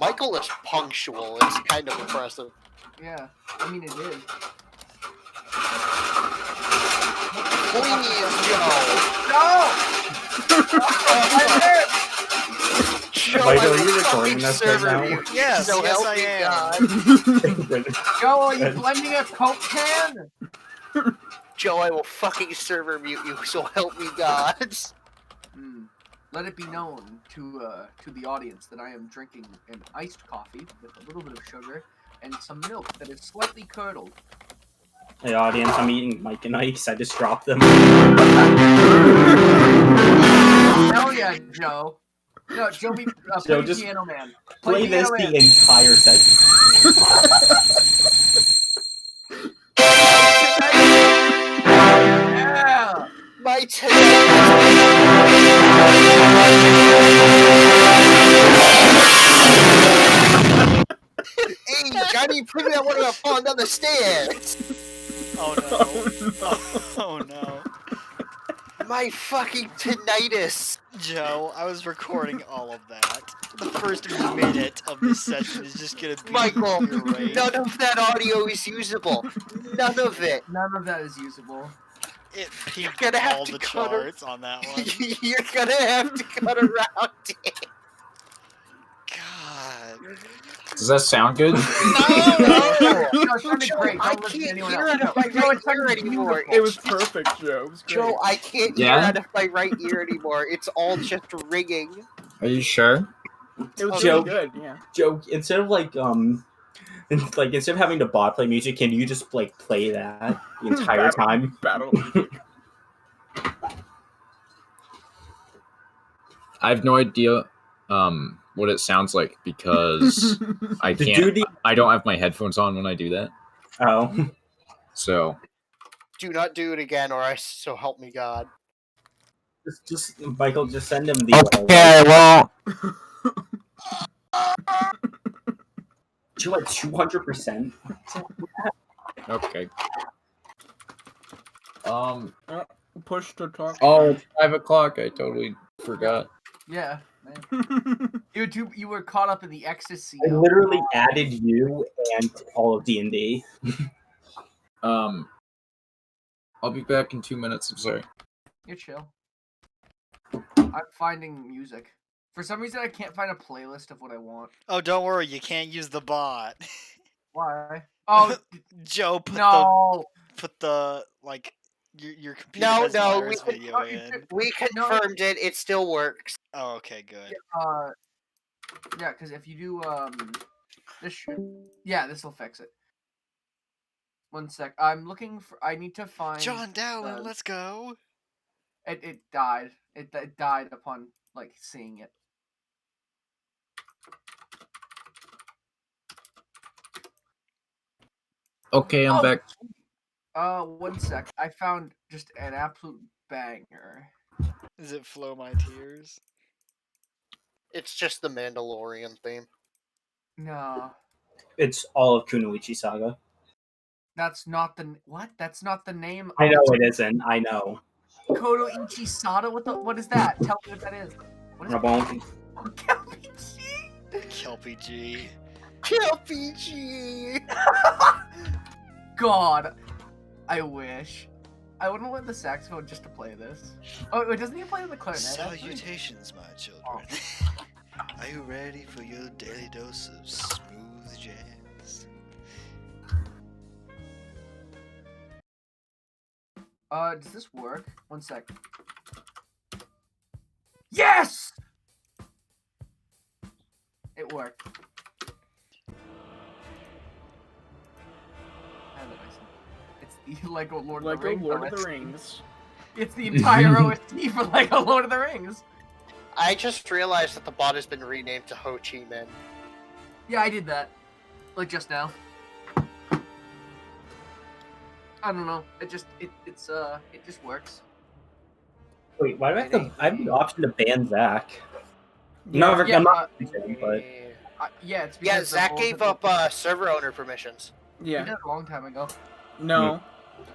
Michael is punctual. It's kind of impressive. Yeah, I mean it is. Please, Joe. No! Michael, are you recording this right now? Yes, So yes, help I me am. God. Joe, are you blending a Coke can? Joe, I will fucking server mute you, so help me God. Let it be known to the audience that I am drinking an iced coffee with a little bit of sugar and some milk that is slightly curdled. Hey audience, I'm eating Mike and Ike's. I just dropped them. Hell yeah, Joe. No, Joe, play Joe, just Piano Man. Play this Piano Man. the entire set. Yeah! My Hey, Johnny, put me on one of the falling down the stairs. Oh no. Oh no. My fucking tinnitus. Joe, I was recording all of that. The first minute of this session is just gonna be Michael, your rage. none of that audio is usable. None of it. None of that is usable. It peaked gonna have all to the cut charts on that one. You're gonna have to cut around it. God. Does that sound good? No, No, it sounded Joe, great. I Don't listen to can't anyone hear else. out of my No, right it sounded ear anymore. beautiful. It was perfect, Joe. It was great. Joe, I can't hear Yeah? out of my right ear anymore. It's all just ringing. Are you sure? It was Joe- really good, yeah. Joe, instead of instead of having the bot play music, can you just like play that the entire time? Battle. I have no idea what it sounds like because I The can't. duty- I don't have my headphones on when I do that. Oh. So Do not do it again, or so help me God. Just Michael, just send him the well. Joe at 200%. Okay. Push to talk. Oh, it's 5 o'clock. I totally forgot. Yeah, man. You were caught up in the ecstasy. I literally added you and all of D&D. I'll be back in 2 minutes. I'm sorry. You're chill. I'm finding music. For some reason, I can't find a playlist of what I want. Oh, don't worry, you can't use the bot. Why? Oh, Joe put no. the like your computer No, has no, virus we- video in. We confirmed it. It still works. Oh, okay, good. Yeah, because if you do this should, yeah, this will fix it. 1 sec. I'm looking for. I need to find. John Dowland, let's go. It died. It died upon like seeing it. Okay, I'm back. 1 sec. I found just an absolute banger. Is it Flow My Tears? It's just the Mandalorian theme. No, It's all of Kunoichi Saga. that's not the what? That's not the name. I know it isn't. I know. Kodo Ichisada. What is that? Tell me what that is. What is Rabon. Kelpie G? Kelpie G. KLPG! God, I wish. I wouldn't want the saxophone just to play this. Oh, wait, doesn't he play the clarinet? Salutations, my children. Are you ready for your daily dose of smooth jazz? Does this work? 1 sec. Yes! It worked. It's the Lego Lord of the Rings. Lord of the Rings. It's the entire OST for Lego Lord of the Rings. I just realized that the bot has been renamed to Ho Chi Minh. Yeah, I did that. Like just now. I don't know. It just works. Wait, why do I have to? I have the option to ban Zach. Yeah, I'm not saying, but yeah, it's Yeah, because the Zach rules gave have up server owner permissions. been- He Yeah. did it a long time ago. No.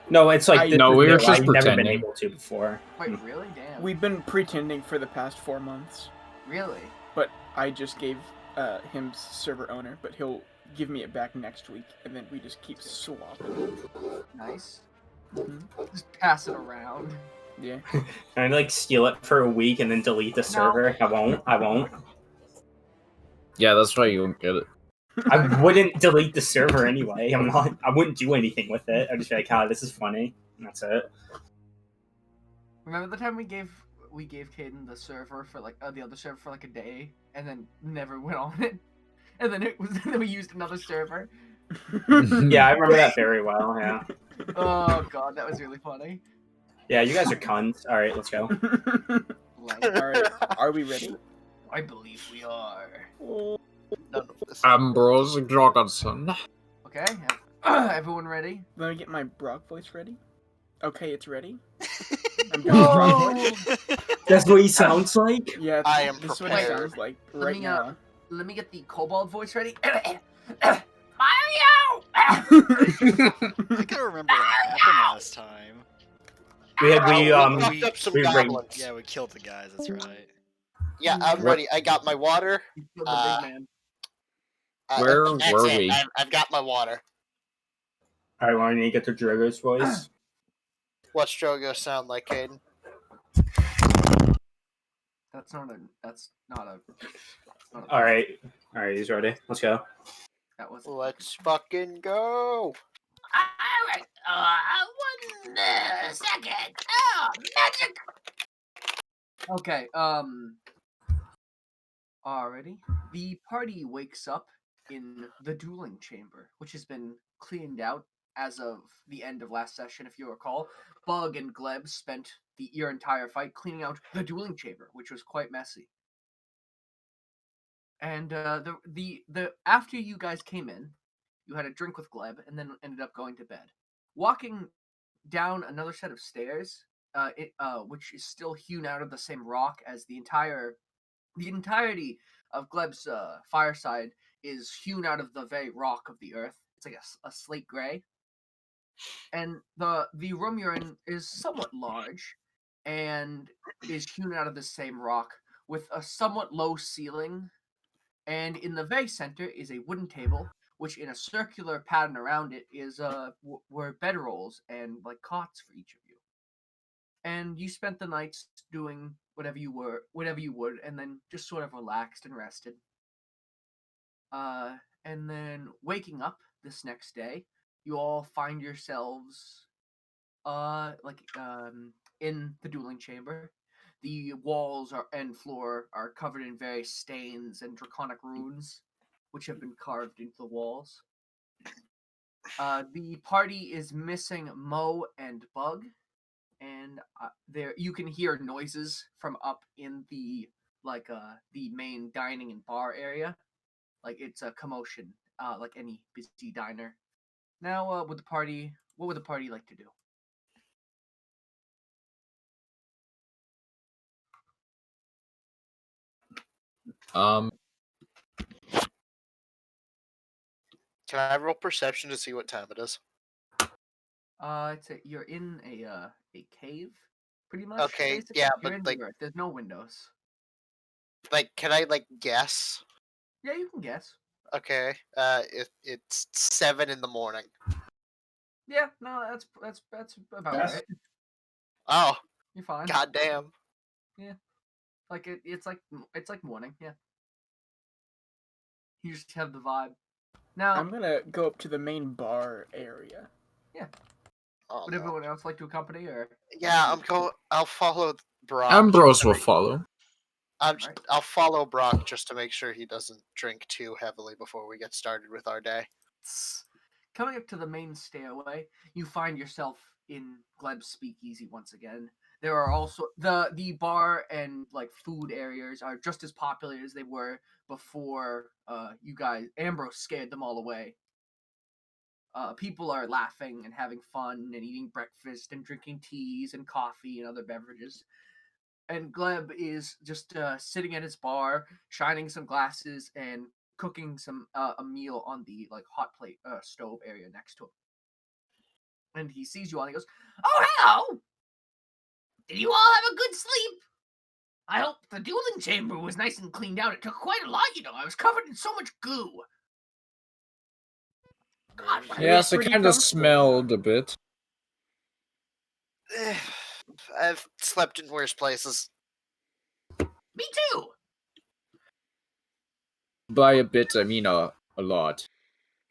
no, it's like No, we were just I've never been pretending. able to before. Wait, really? Damn. We've been pretending for the past 4 months, Really? but I just gave him's server owner, but he'll give me it back next week, and then we just keep swapping. Nice. Mhm. Just pass it around. Yeah. Can I like steal it for a week and then delete the server? I won't. Yeah, that's why you won't get it. I wouldn't delete the server anyway. I wouldn't do anything with it. I'd just be like, this is funny. And that's it. Remember the time we gave Caden the server for like the other server for like a day, and then never went on it, and then then we used another server. Yeah, I remember that very well. Yeah. Oh god, that was really funny. Yeah, you guys are cunts. All right, let's go. Like, Alright, are we ready? I believe we are. None of this. Ambrose Jorgensen. Okay, everyone ready? Let me get my Brock voice ready. Okay, it's ready. I'm doing Brock voice. That's what he sounds like. Yeah, I am this is what it prepared. sounds like Let right me, now. Let me get the kobold voice ready. Mario! I gotta remember what happened last time. We fucked up some we ranked- goblins. Yeah, we killed the guys. That's right. Yeah, I'm What- ready. I got my water. You killed the big man. Where That's were it. we? I've got my water. All right, well, I need to get the Drogo's voice. What's Drogo sound like, Caden? That's not a. All right, he's ready. Let's go. That was. Let's fucking go. Alright, 1 second. Oh, magic. Okay, already. The party wakes up in the Dueling Chamber, which has been cleaned out as of the end of last session, if you recall. Bug and Gleb spent your entire fight cleaning out the Dueling Chamber, which was quite messy. And the after you guys came in, you had a drink with Gleb, and then ended up going to bed. Walking down another set of stairs, which is still hewn out of the same rock as the entirety of Gleb's fireside is hewn out of the very rock of the earth. It's like a slate gray, and the room you're in is somewhat large, and is hewn out of the same rock with a somewhat low ceiling. And in the very center is a wooden table, which in a circular pattern around it is were bedrolls and like cots for each of you. And you spent the nights doing whatever you would, and then just sort of relaxed and rested. And then waking up this next day, you all find yourselves in the Dueling Chamber. The walls and floor are covered in various stains and draconic runes, which have been carved into the walls. The party is missing Mo and Bug, and there you can hear noises from up in the main dining and bar area. Like it's a commotion, like any busy diner. Now, what would the party like to do? Can I roll perception to see what time it is? You're in a cave, pretty much. Okay, basically. yeah, You're but in like, the earth. There's no windows. like, can I like guess? Yeah, you can guess. Okay, it's 7 in the morning. Yeah, no, that's about Yes. right. Oh, You're fine. goddamn! Like it's like morning. Yeah. You just have the vibe. Now, I'm gonna go up to the main bar area. Oh, would no. everyone else like to accompany, or Yeah, I'll follow Brock. Ambrose will follow. Alright. I'll follow Brock just to make sure he doesn't drink too heavily before we get started with our day. Coming up to the main stairway, you find yourself in Gleb's speakeasy once again. There are also the bar and like food areas are just as popular as they were before Ambrose scared them all away. People are laughing and having fun and eating breakfast and drinking teas and coffee and other beverages. And Gleb is just sitting at his bar, shining some glasses and cooking some a meal on the like hot plate stove area next to him. And he sees you all and he goes, "Oh, hello! Did you all have a good sleep?" I hope the dueling chamber was nice and cleaned out. It took quite a lot, you know. I was covered in so much goo. God, It Yes, was it pretty kind of comfortable. smelled a bit. I've slept in worse places. me too. By a bit, I mean a lot.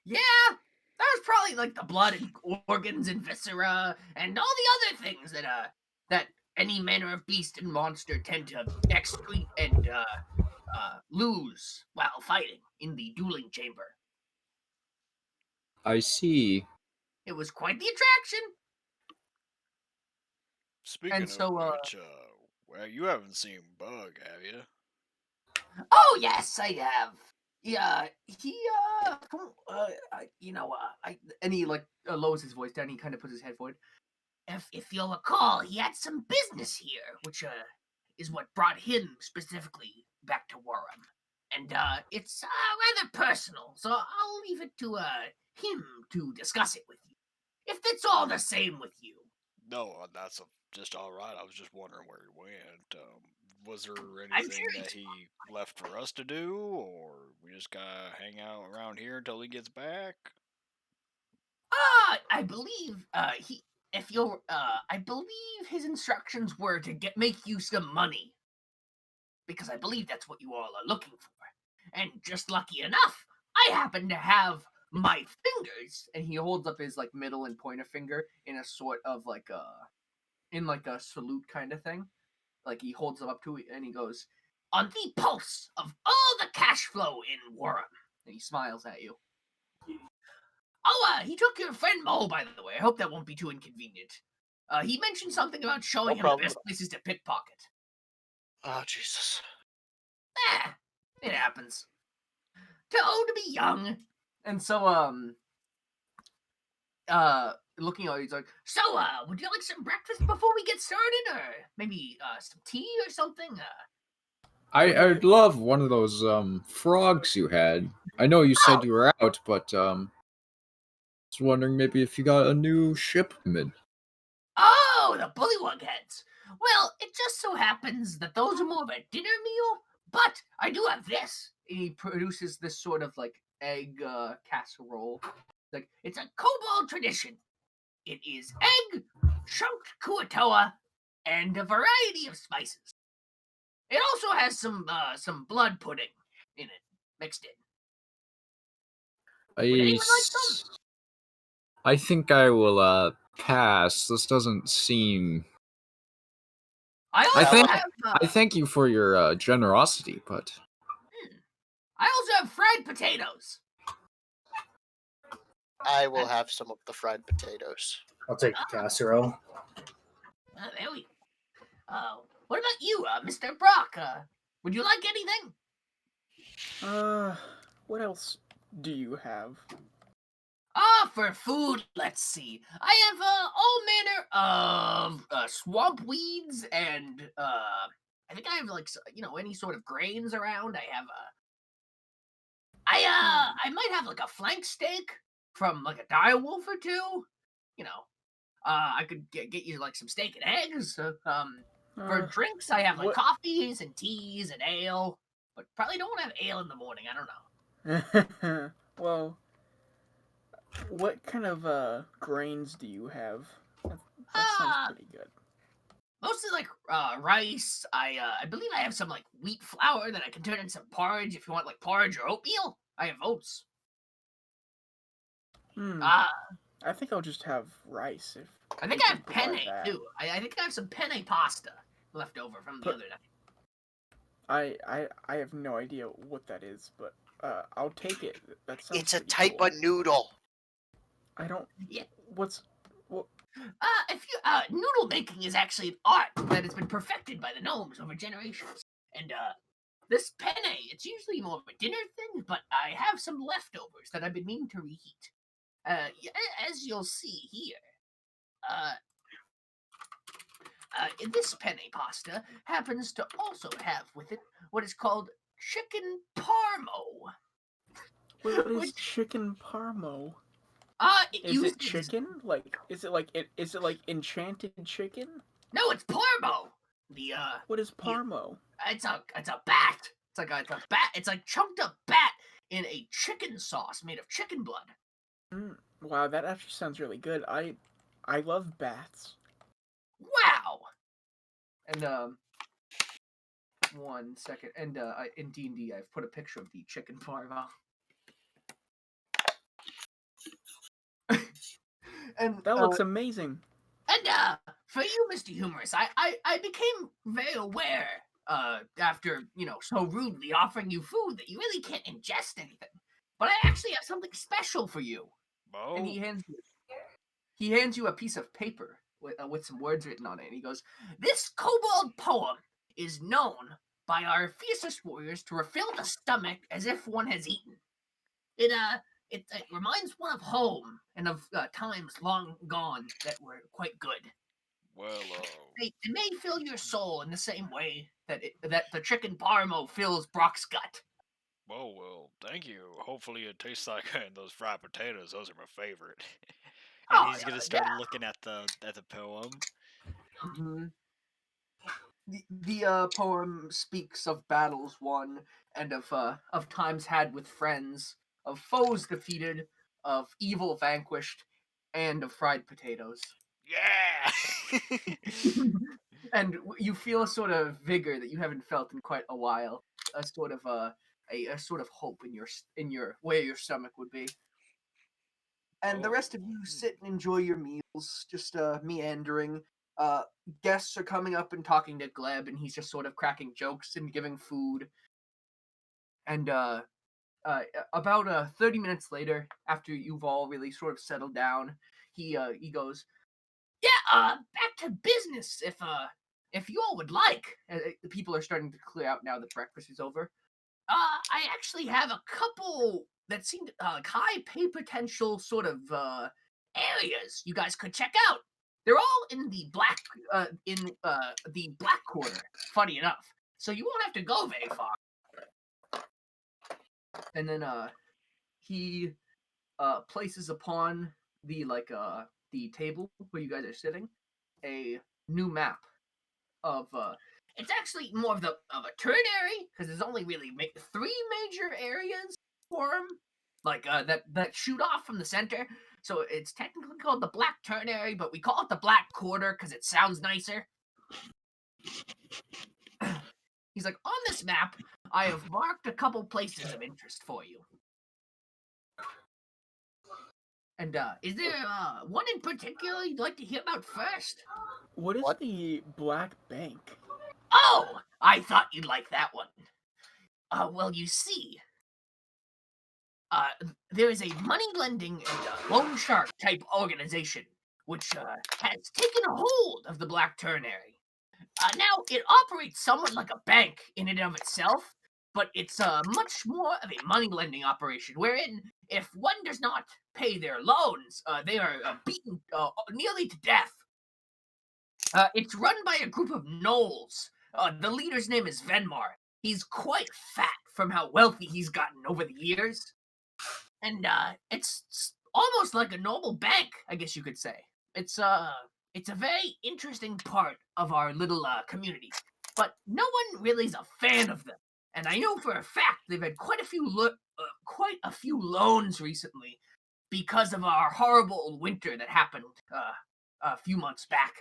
Yeah, that was probably like the blood and organs and viscera and all the other things that any manner of beast and monster tend to excrete and lose while fighting in the dueling chamber. I see. It was quite the attraction. Speaking And so, of which, well, you haven't seen Bug, have you? Oh yes, I have. Yeah, he and he like lowers his voice down. He kind of puts his head forward. If you'll recall, he had some business here, which is what brought him specifically back to Wram. And it's rather personal, so I'll leave it to him to discuss it with you. If it's all the same with you. No, that's just all right. I was just wondering where he went. Was there I'm anything sure that he left for us to do, or we just gotta hang out around here until he gets back? I believe I believe his instructions were to make you some money. Because I believe that's what you all are looking for. And just lucky enough, I happen to have my fingers, and he holds up his like middle and pointer finger in a sort of like a salute kind of thing. Like he holds them up to it and he goes, on the pulse of all the cash flow in Wram. And he smiles at you. Oh, he took your friend Mo, by the way. I hope that won't be too inconvenient. He mentioned something about showing him problem. the best places to pickpocket. Oh, Jesus. It happens. To be young. And so, looking at you, he's like, so, would you like some breakfast before we get started? Or maybe, some tea or something? I'd love one of those frogs you had. I know you said you were out, but was wondering maybe if you got a new shipment. Oh, the bullywug heads. Well, it just so happens that those are more of a dinner meal, but I do have this. He produces this sort of like egg casserole. Like it's a kobold tradition. It is egg, chunked kuatoa, and a variety of spices. It also has some blood pudding in it, mixed in. Would anyone like some? I think I will pass. This doesn't seem. I thank you for your generosity, but I also have fried potatoes. I will have some of the fried potatoes. I'll take the casserole. There we go. What about you, Mr. Brock? Would you like anything? What else do you have? For food, let's see. I have all manner of swamp weeds and I think I have like any sort of grains around. I have I might have like a flank steak from like a dire wolf or two. I could get you like some steak and eggs. For drinks, I have like what- coffees and teas and ale, but probably don't have ale in the morning. I don't know. Well, what kind of grains do you have? That sounds pretty good. Mostly like rice. I believe I have some like wheat flour that I can turn into some porridge if you want like porridge or oatmeal. I have oats. I think I'll just have rice. If I think you I have can provide penne that. too. I think I have some penne pasta left over from the other night. I have no idea what that is, but I'll take it. That sounds It's a pretty type cool. of noodle. I don't. Yeah. What? If you noodle making is actually an art that has been perfected by the gnomes over generations. And this penne, it's usually more of a dinner thing, but I have some leftovers that I've been meaning to reheat. As you'll see here, this penne pasta happens to also have with it what is called chicken parmo. What is chicken parmo? Is it chicken? Is it like enchanted chicken? No, it's parmo. What is parmo? It's a bat. It's like chunked up bat in a chicken sauce made of chicken blood. Wow, that actually sounds really good. I love bats. Wow. And 1 second. And in D&D, I've put a picture of the chicken parva. And That looks amazing. And for you, Mr. Humorous, I became very aware after, so rudely offering you food that you really can't ingest anything. But I actually have something special for you. Oh, And he hands you a piece of paper with some words written on it. And he goes, "This kobold poem is known by our fiercest warriors to refill the stomach as if one has eaten. It reminds one of home and of times long gone that were quite good. well, It may fill your soul in the same way that the chicken parmo fills Brock's gut." well, thank you. Hopefully it tastes like those fried potatoes. Those are my favorite. And Oh, he's gonna start looking at the poem. Mhm. The poem speaks of battles won and of times had with friends, of foes defeated, of evil vanquished, and of fried potatoes. Yeah. And you feel a sort of vigor that you haven't felt in quite a while. A sort of a sort of hope in your where your stomach would be. And the rest of you sit and enjoy your meals, just meandering. Guests are coming up and talking to Gleb, and he's just sort of cracking jokes and giving food. And about 30 minutes later, after you've all really sort of settled down, he goes, "Yeah, back to business if you all would like." The people are starting to clear out now that breakfast is over. I actually have a couple that seem like high pay potential sort of areas you guys could check out. They're all in the black quarter. Funny enough, so you won't have to go very far. And then he places upon the table where you guys are sitting a new map of it's actually more of a ternary because there's only really 3 major areas for him, like that shoot off from the center. So it's technically called the Black Ternary, but we call it the Black Quarter because it sounds nicer. He's like, "On this map, I have marked a couple places of interest for you." And is there one in particular you'd like to hear about first? What is What? the Black Bank? Oh, I thought you'd like that one. Well, you see, there is a money-lending and loan shark type organization which has taken a hold of the Black Ternary. Now, it operates somewhat like a bank in and of itself, but it's much more of a money-lending operation, wherein if one does not pay their loans, they are beaten nearly to death. It's run by a group of gnolls. The leader's name is Venmar. He's quite fat from how wealthy he's gotten over the years. And it's almost like a normal bank, I guess you could say. It's a very interesting part of our little community, but no one really is a fan of them. And I know for a fact they've had quite a few loans recently because of our horrible winter that happened a few months back.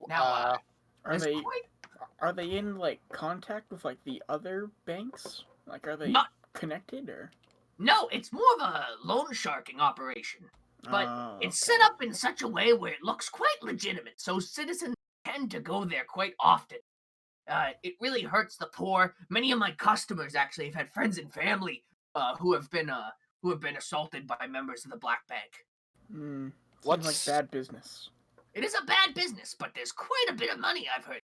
Now, Are they in like contact with like the other banks? Like, are they Not- connected or? no, it's more of a loan sharking operation. But Oh, it's okay. set up in such a way where it looks quite legitimate, so citizens tend to go there quite often. It really hurts the poor. Many of my customers actually have had friends and family who have been assaulted by members of the Black Bank. Seems What's- like bad business. It is a bad business, but there's quite a bit of money, I've heard.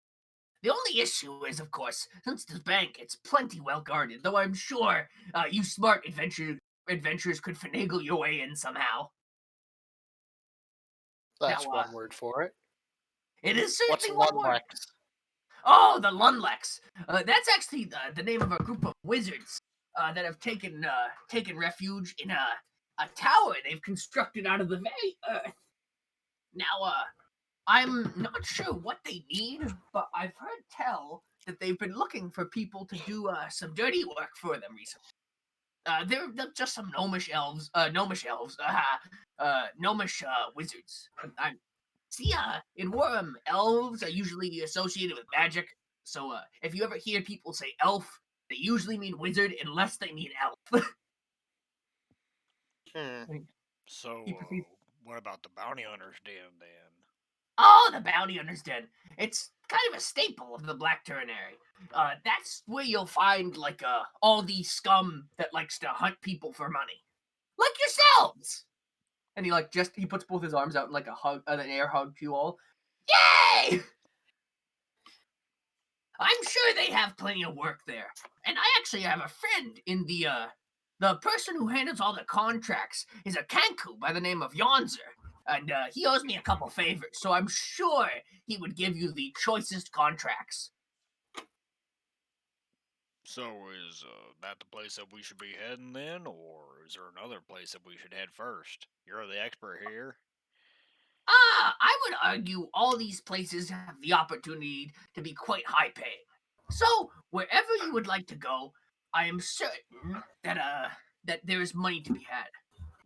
The only issue is, of course, since it's a bank, it's plenty well guarded, though I'm sure you smart adventurers could finagle your way in somehow. That's Now, one word for it. It is What's certainly one word. Lunlex? Oh, the Lunlex. That's actually the name of a group of wizards that have taken refuge in a tower they've constructed out of the very earth. Now, I'm not sure what they need, but I've heard tell that they've been looking for people to do some dirty work for them recently. They're just some gnomish elves, gnomish wizards. In Wram, elves are usually associated with magic. So if you ever hear people say elf, they usually mean wizard unless they mean elf. So, You proceed. what about the bounty hunter's den then? Oh, the bounty hunter's den. It's kind of a staple of the Black Ternary. That's where you'll find like all the scum that likes to hunt people for money, like yourselves. And he puts both his arms out in like a hug, an air hug to you all. Yay! I'm sure they have plenty of work there. And I actually have a friend in the person who handles all the contracts is a Kanku by the name of Yonzer. And he owes me a couple favors, so I'm sure he would give you the choicest contracts. So is that the place that we should be heading then, or is there another place that we should head first? You're the expert here. I would argue all these places have the opportunity to be quite high paying. So wherever you would like to go, I am certain that there is money to be had.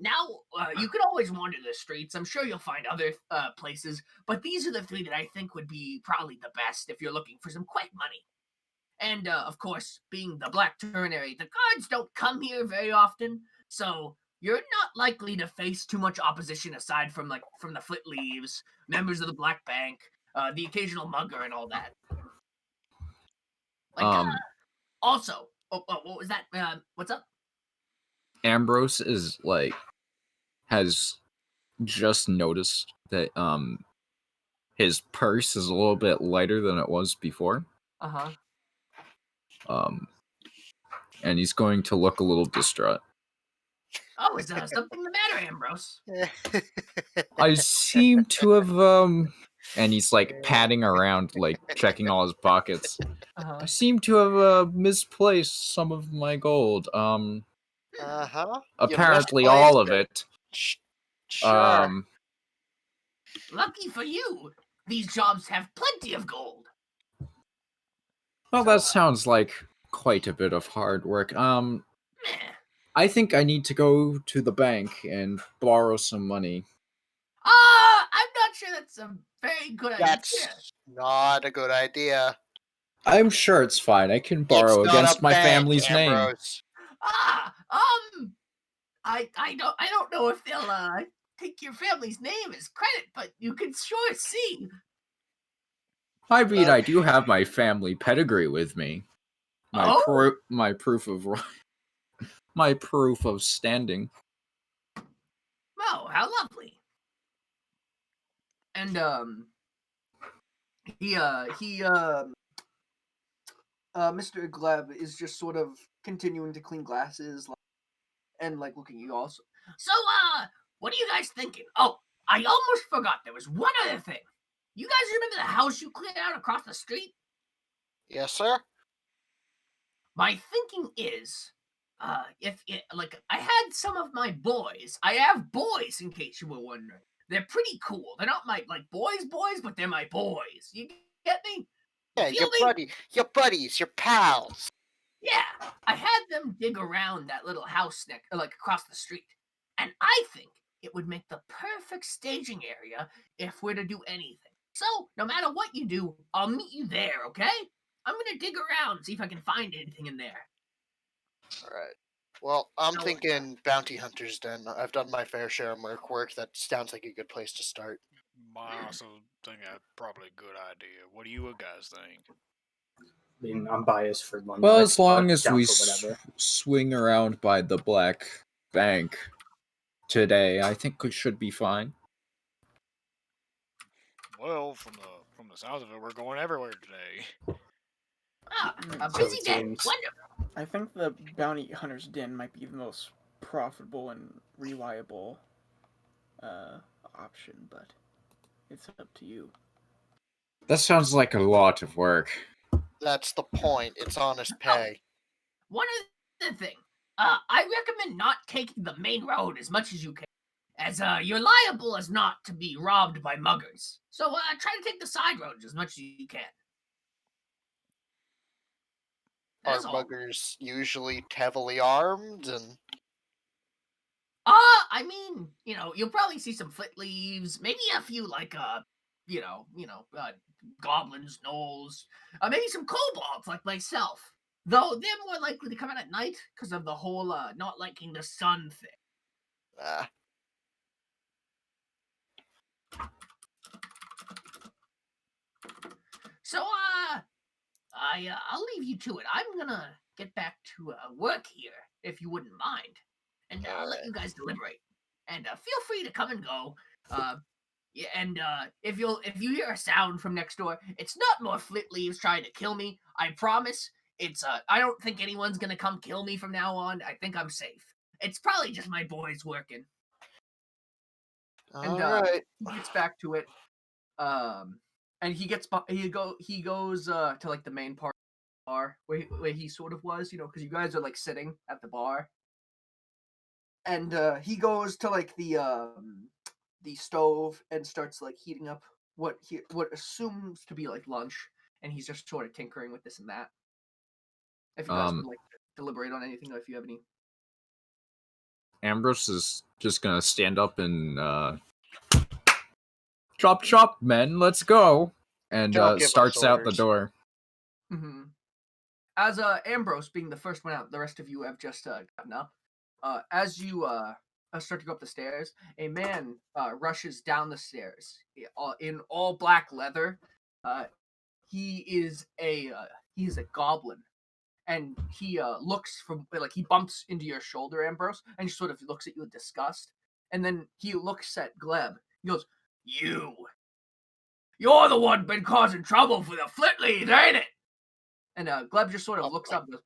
Now, you could always wander the streets. I'm sure you'll find other places, but these are the three that I think would be probably the best if you're looking for some quick money. And, of course, being the Black Ternary, the guards don't come here very often, so you're not likely to face too much opposition aside from the Flit Leaves, members of the Black Bank, the occasional mugger, and all that. Also, what was that? What's up? Ambrose is has just noticed that his purse is a little bit lighter than it was before. And he's going to look a little distraught. Oh, is something the matter, Ambrose? I seem to have and he's patting around, checking all his pockets. I seem to have misplaced some of my gold. Apparently all of it. Sure. Lucky for you, these jobs have plenty of gold. Well, that sounds like quite a bit of hard work. I think I need to go to the bank and borrow some money. I'm not sure that's a very good idea. That's not a good idea. I'm sure it's fine. I can borrow against my family's name. I don't know if they'll take your family's name as credit, but you can sure see. I mean, I do have my family pedigree with me. My proof of standing. Oh, how lovely. And Mr. Gleb is just sort of continuing to clean glasses and looking at you also. So what are you guys thinking? Oh, I almost forgot there was one other thing. You guys remember the house you cleared out across the street? Yes, sir. My thinking is, if it, I had some of my boys. I have boys, in case you were wondering. They're pretty cool. They're not my boys, but they're my boys. You get me? Yeah, your buddies, your pals. Yeah, I had them dig around that little house across the street, and I think it would make the perfect staging area if we're to do anything. So, no matter what you do, I'll meet you there, okay? I'm gonna dig around and see if I can find anything in there. Alright. Well, I'm thinking bounty hunters den. I've done my fair share of merc work. That sounds like a good place to start. I also think that's probably a good idea. What do you guys think? I mean, I'm biased for London. Well, as long as we swing around by the Black Bank today, I think we should be fine. Well, from the sounds of it, we're going everywhere today. A busy day. Wonderful. I think the bounty hunter's den might be the most profitable and reliable option, but it's up to you. That sounds like a lot of work. That's the point. It's honest pay. One other thing. I recommend not taking the main road as much as you can, as you're liable as not to be robbed by muggers. So try to take the side roads as much as you can. Are muggers usually heavily armed? And I mean, you'll probably see some flit leaves, maybe a few like goblins, gnolls, maybe some kobolds like myself. Though they're more likely to come out at night because of the whole not liking the sun thing. So I'll leave you to it. I'm gonna get back to work here, if you wouldn't mind, and I'll let you guys deliberate. And feel free to come and go. Yeah, and if you hear a sound from next door, it's not more flit leaves trying to kill me. I promise. It's I don't think anyone's gonna come kill me from now on. I think I'm safe. It's probably just my boys working. And Alright. he gets back to it. And he goes to like the main part of the bar where he sort of was, because you guys are like sitting at the bar. And he goes to like the stove and starts like heating up what assumes to be like lunch, and he's just sort of tinkering with this and that. If you guys would like to deliberate on anything, or if you have any. Ambrose is just gonna stand up and chop, men, let's go, and starts out the door. Mm-hmm. As Ambrose being the first one out, the rest of you have just gotten up. As you start to go up the stairs, a man rushes down the stairs in all black leather. He is a goblin, and he looks from like he bumps into your shoulder, Ambrose, and he sort of looks at you with disgust, and then he looks at Gleb. He goes, "You're the one been causing trouble for the Flitleys, ain't it?" And Gleb just sort of looks up and goes,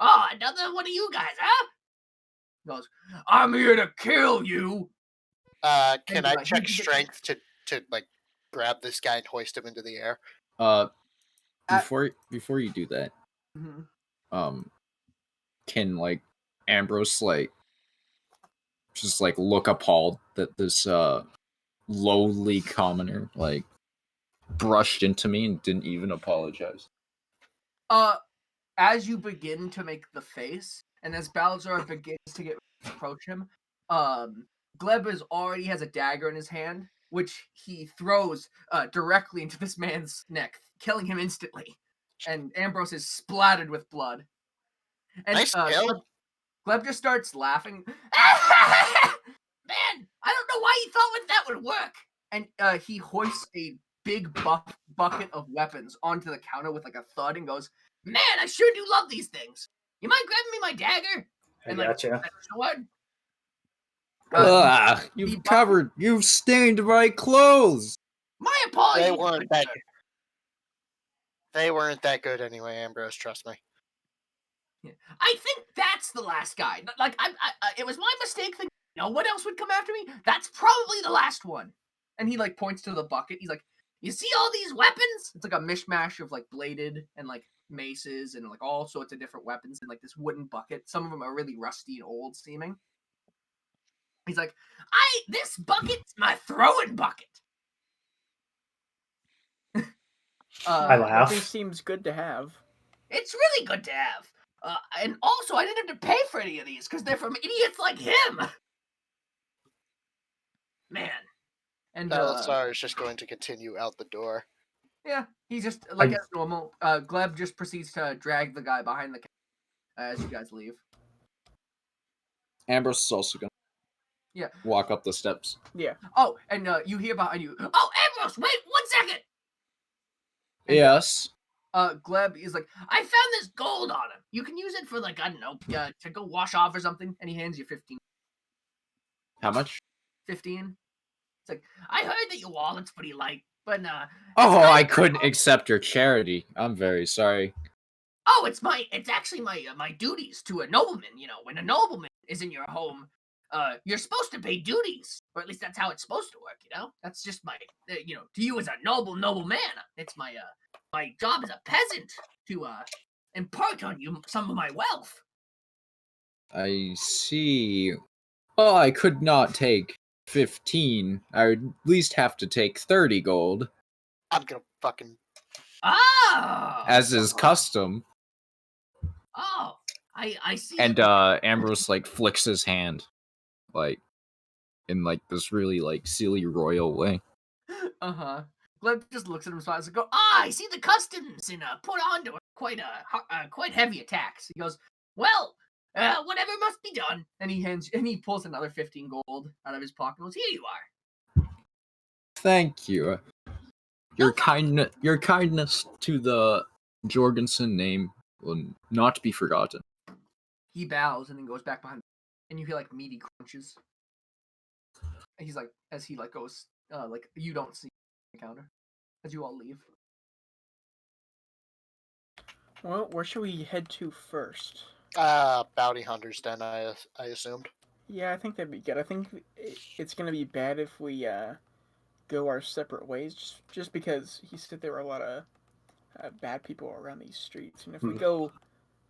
"Oh, another one of you guys, huh?" He goes, "I'm here to kill you." Can I check strength to like grab this guy and hoist him into the air? Before you do that, can like Ambrose like just like look appalled that this lowly commoner like brushed into me and didn't even apologize? As you begin to make the face, and as Balzar begins to approach him, Gleb already has a dagger in his hand, which he throws directly into this man's neck, killing him instantly. And Ambrose is splattered with blood. And nice kill. Gleb just starts laughing. Man, I don't know why you thought that would work. And he hoists a big bucket of weapons onto the counter with like a thud and goes, "Man, I sure do love these things. You mind grabbing me my dagger?" And gotcha. Sword? You've stained my clothes. My apologies. They weren't that good anyway, Ambrose. Trust me. Yeah. I think that's the last guy. Like, it was my mistake thinking no one else would come after me. That's probably the last one. And he like points to the bucket. He's like, "You see all these weapons?" It's like a mishmash of like bladed and like maces and like all sorts of different weapons in like this wooden bucket. Some of them are really rusty and old seeming. He's like, this bucket's my throwing bucket." I laugh. This seems good to have. It's really good to have. And also, I didn't have to pay for any of these because they're from idiots like him. Man. And Balthazar is just going to continue out the door. Yeah, he's just like as normal. Gleb just proceeds to drag the guy behind the counter as you guys leave. Ambrose is also gonna walk up the steps. Yeah. Oh, and you hear behind you. "Oh, Ambrose, wait 1 second." And, yes. Gleb is like, "I found this gold on him. You can use it for like, I don't know, to go wash off or something." And he hands you 15. How much? 15. It's like, "I heard that your wallet's pretty light, but I couldn't accept your charity. I'm very sorry. Oh, it's actually my duties to a nobleman. When a nobleman is in your home, you're supposed to pay duties, or at least that's how it's supposed to work. That's just my, to you as a noble man. It's my job as a peasant to impart on you some of my wealth." I see. Well, I could not take 15, I would at least have to take 30 gold, I'm gonna fucking. Ah! as is custom. Oh, I see. And Ambrose like flicks his hand, like in like this really like silly royal way. Gleb just looks at him, smiles, and go, I see the customs and put on to quite heavy attacks. He goes, well, whatever must be done. And he pulls another 15 gold out of his pocket and goes, here you are. Thank you. Your kindness to the Jorgensen name will not be forgotten. He bows and then goes back behind, and you hear like meaty crunches. And he's like, as he like goes, like you don't see the counter as you all leave. Well, where should we head to first? Bounty hunters. Then I assumed. Yeah, I think that'd be good. I think it's gonna be bad if we go our separate ways, just because he said there were a lot of bad people around these streets, and if we go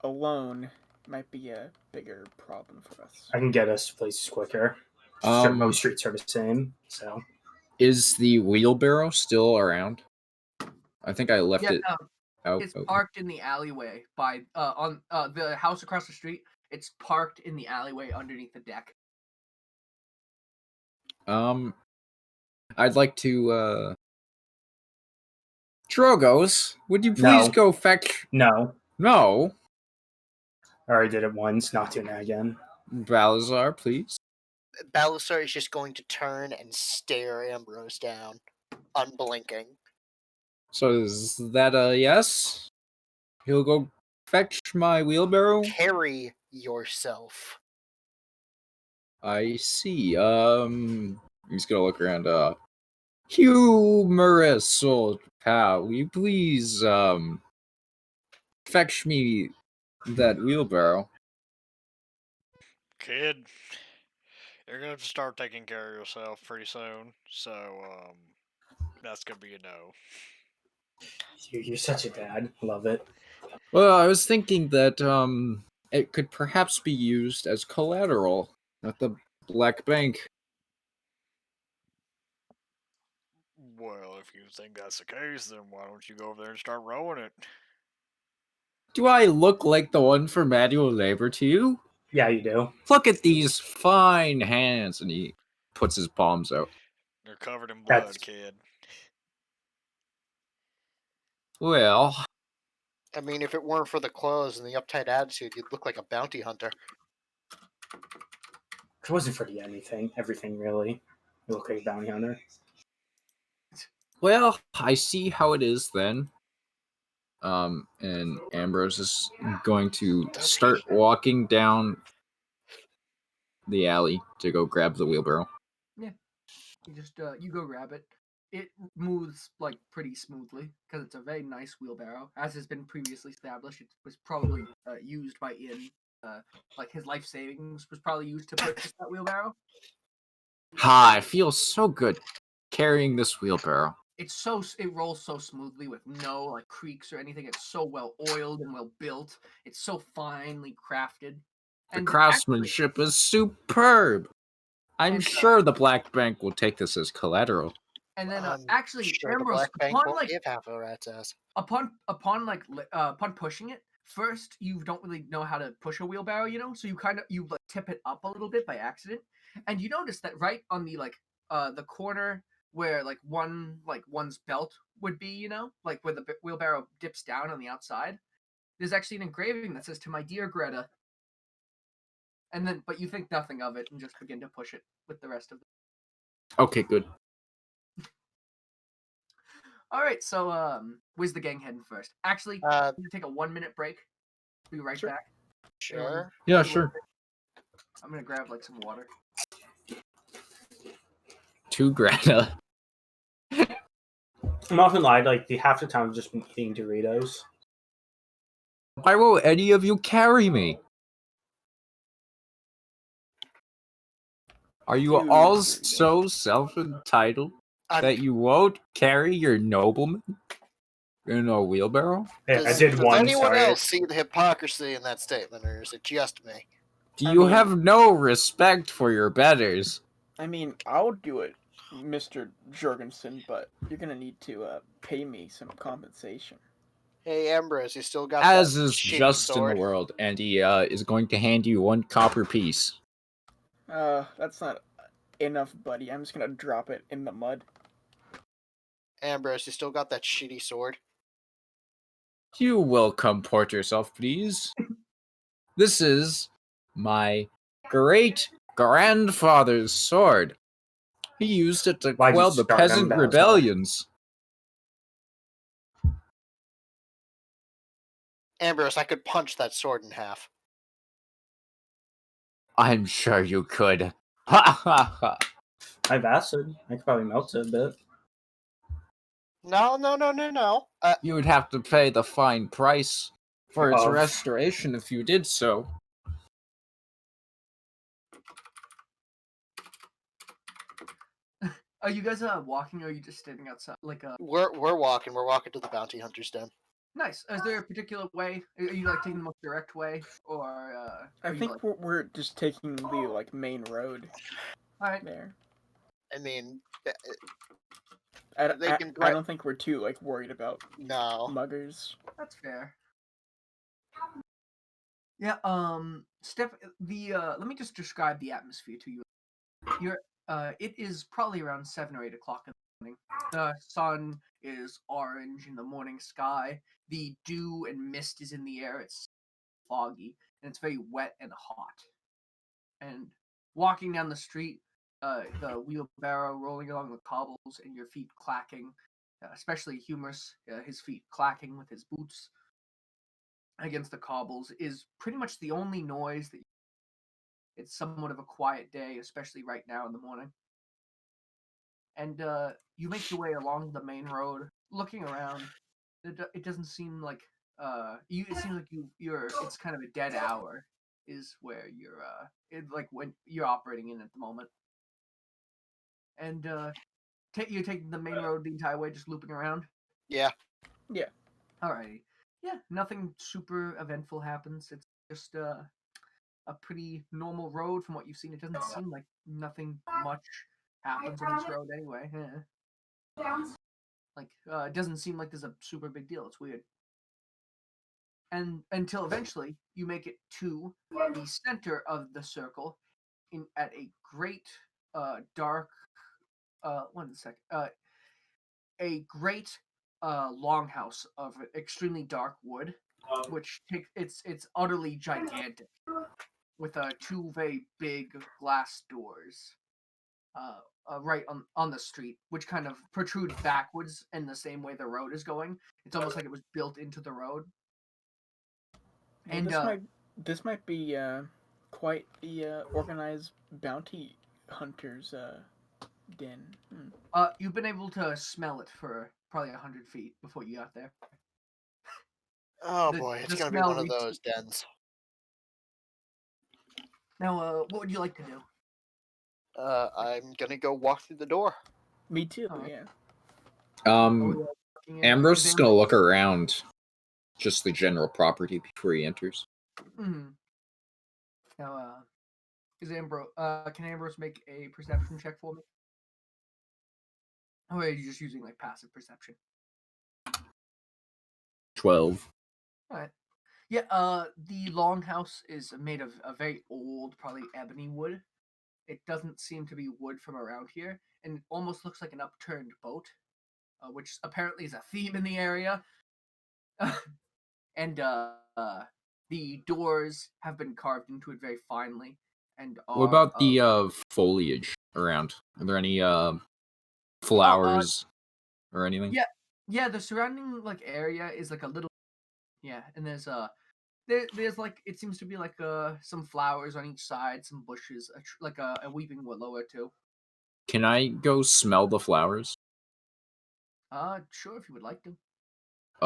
alone, it might be a bigger problem for us. I can get us places quicker. Most streets are the same, so. Is the wheelbarrow still around? I think I left it out. It's parked in the alleyway by on the house across the street. It's parked in the alleyway underneath the deck. I'd like to Drogos, would you please go fetch? No. No. I already did it once, not doing it again. Balazar, please. Balasar is just going to turn and stare Ambrose down, unblinking. So is that a yes? He'll go fetch my wheelbarrow? Carry yourself. I see. He's gonna look around. Humorous old pal, will you please fetch me that wheelbarrow? Kid, you're gonna have to start taking care of yourself pretty soon. So, that's gonna be a no. You're such a dad. Love it. Well, I was thinking that it could perhaps be used as collateral at the Black Bank. Well, if you think that's the case, then why don't you go over there and start rowing it? Do I look like the one for manual labor to you? Yeah, you do. Look at these fine hands, and he puts his palms out. They're covered in blood, That's- kid. Well, I mean, if it weren't for the clothes and the uptight attitude, you'd look like a bounty hunter. It wasn't for the everything really. You look like a bounty hunter. well, I see how it is then. And Ambrose is going to start walking down the alley to go grab the wheelbarrow. You just you go grab it. It moves like pretty smoothly because it's a very nice wheelbarrow, as has been previously established. It was probably used by Ian. Like his life savings was probably used to purchase that wheelbarrow. I feel so good carrying this wheelbarrow. It rolls so smoothly with no like creaks or anything. It's so well oiled and well built. It's so finely crafted. The And craftsmanship is superb. I'm sure the Black Bank will take this as collateral. And then I'm actually, sure the Ambrose, Black Bank upon won't like give half a rat's ass. upon pushing it, first you don't really know how to push a wheelbarrow, you know, so you like tip it up a little bit by accident, and you notice that right on the like the corner where like one's belt would be, you know, like where the wheelbarrow dips down on the outside, there's actually an engraving that says "To my dear Greta," and then but you think nothing of it and just begin to push it with the rest of it. Okay, good. All right, so where's the gang heading first? Actually, we're gonna take a 1-minute break. Be right back. Sure. Yeah, sure. I'm gonna grab like some water. To Greta. I'm not gonna lie, like half the time I've just been eating Doritos. Why won't any of you carry me? Are you all so self-entitled that you won't carry your nobleman in a wheelbarrow? Yeah, I did Does one. anyone Sorry. else see the hypocrisy in that statement, or is it just me? Do you have no respect for your betters? I mean, I'll do it, Mr. Jorgensen, but you're gonna need to pay me some compensation. Hey, Ambrose, you still got As that is shitty just in the sword? world, and he is going to hand you 1 copper piece. That's not enough, buddy. I'm just gonna drop it in the mud. Ambrose, you still got that shitty sword? You will comport yourself, please. This is my great grandfather's sword. He used it to Why'd you quell the start him peasant that as well? rebellions. Ambrose, I could punch that sword in half. I'm sure you could. Ha ha ha. I have acid. I could probably melt it a bit. No. You would have to pay the fine price for its Of- restoration if you did so. Are you guys walking, or are you just standing outside? We're walking. We're walking to the bounty hunter's den. Nice. Is there a particular way? Are you like taking the most direct way, or I are you, think like... we're just taking the main road All right. there. I mean, I, they I, can I don't think we're too worried about no. muggers. That's fair. Yeah. Let me just describe the atmosphere to you. It is probably around 7 or 8 o'clock in the morning. The sun is orange in the morning sky. The dew and mist is in the air. It's foggy and it's very wet and hot. And walking down the street, the wheelbarrow rolling along the cobbles and your feet clacking, especially Humorous, his feet clacking with his boots against the cobbles, is pretty much the only noise that. It's somewhat of a quiet day, especially right now in the morning. And you make your way along the main road, looking around. It doesn't seem like it seems like you're. It's kind of a dead hour, is where you're like when you're operating in at the moment. And you're taking the main road the entire way, just looping around. Yeah. Yeah. Alrighty. Yeah, nothing super eventful happens. It's just a pretty normal road from what you've seen. It doesn't seem like nothing much happens on this road anyway. Like, it doesn't seem like there's a super big deal. It's weird. And until eventually you make it to the center of the circle at a great dark 1 second. A great longhouse of extremely dark wood, which it's utterly gigantic, with 2 very big glass doors, right on the street, which kind of protrude backwards in the same way the road is going. It's almost like it was built into the road. Well, And this might be quite the organized bounty hunters den. you've been able to smell it for probably 100 feet before you got there. Oh The- boy, it's the gonna be smell one of reeks- those dens. Now, what would you like to do? I'm gonna go walk through the door. Me too. Alright. Yeah. Are we, looking in- Ambrose is is going to look around just the general property before he enters. Mhm. Now, can Ambrose make a perception check for me? Or are you just using like passive perception? 12. Alright. Yeah, the longhouse is made of a very old, probably ebony wood. It doesn't seem to be wood from around here, and it almost looks like an upturned boat, which apparently is a theme in the area. And the doors have been carved into it very finely, and are. What about the foliage around? Are there any flowers or anything? Yeah, the surrounding like area is like a little. Yeah, and there's there's like it seems to be like some flowers on each side, some bushes, like a weeping willow or two. Can I go smell the flowers? Sure, if you would like to.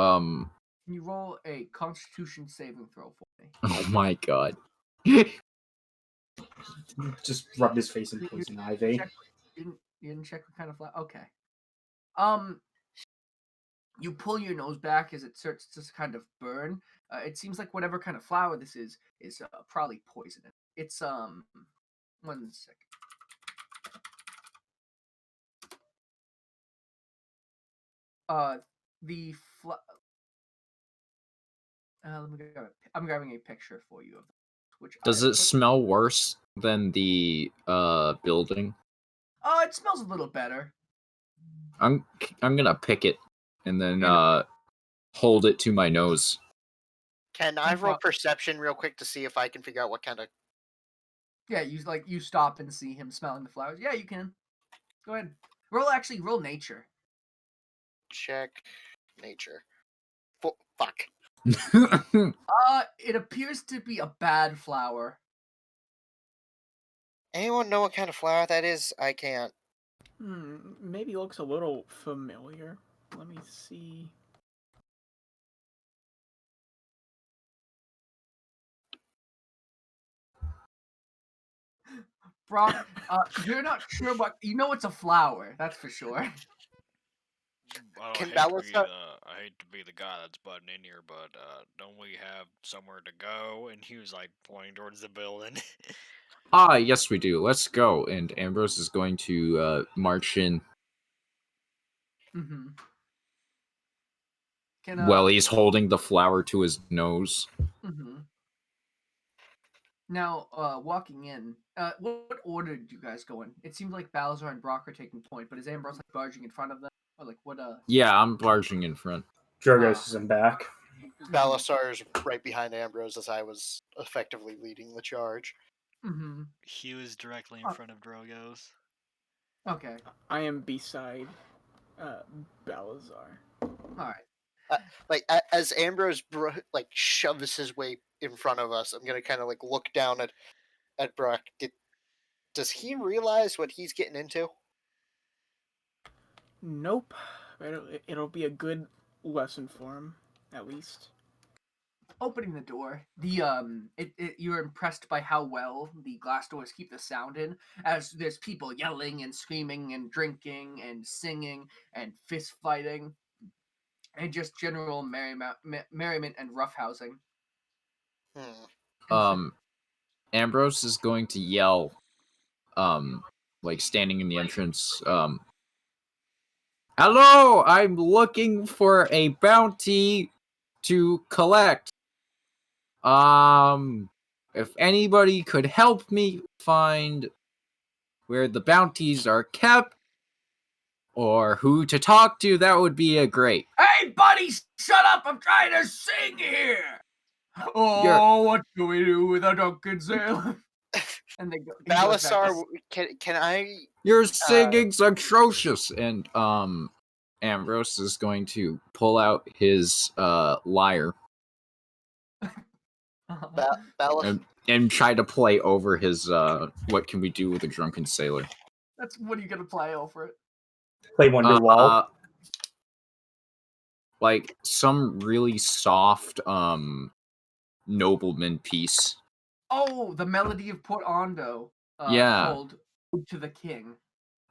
Um. Can you roll a Constitution saving throw for me? Oh my god. Just rubbed his face in You- poison ivy. You didn't check what kind of flower. Okay. You pull your nose back as it starts to kind of burn. It seems like whatever kind of flower this is probably poisonous. It's 1 second. the let me I'm grabbing a picture for you of which Does it smell worse than the building? It smells a little better. I'm gonna pick it and then Yeah. hold it to my nose. Can I roll perception real quick to see if I can figure out what kind of... Yeah, you stop and see him smelling the flowers. Yeah, you can. Go ahead. Roll nature. Check nature. Fuck. It appears to be a bad flower. Anyone know what kind of flower that is? I can't. Maybe looks a little familiar. Let me see. Brock, you're not sure what you know. It's a flower, that's for sure. I Can hate Balasar... I hate to be the guy that's butting in here, but don't we have somewhere to go? And he was like pointing towards the building. Yes, we do. Let's go. And Ambrose is going to march in. Mm-hmm. Well, he's holding the flower to his nose. Mm-hmm. Now, walking in, what order did you guys go in? It seems like Balazar and Brock are taking point, but is Ambrose like barging in front of them, or like what? Yeah, I'm barging in front. Jorgos is in back. Balasar is right behind Ambrose as I was effectively leading the charge. Mm-hmm. He was directly in front of Drogos. Okay. I am beside Balazar. All right. As Ambrose shoves his way in front of us, I'm gonna kind of like look down at Brock. Does he realize what he's getting into? Nope. It'll be a good lesson for him, at least. Opening the door, you're impressed by how well the glass doors keep the sound in, as there's people yelling and screaming and drinking and singing and fist fighting, and just general merriment and roughhousing. Ambrose is going to yell, like standing in the entrance, hello, I'm looking for a bounty to collect. If anybody could help me find where the bounties are kept or who to talk to, that would be a great. Hey, buddy, shut up! I'm trying to sing here. Oh, what do we do with a drunken sailor? And they go. Balasar, can I? Your singing's atrocious, and Ambrose is going to pull out his lyre and try to play over his what can we do with a drunken sailor. That's what are you gonna play over it? Play Wonderwall. Like some really soft nobleman piece. Oh, the melody of Port Ondo. Yeah. Called Ode to the King.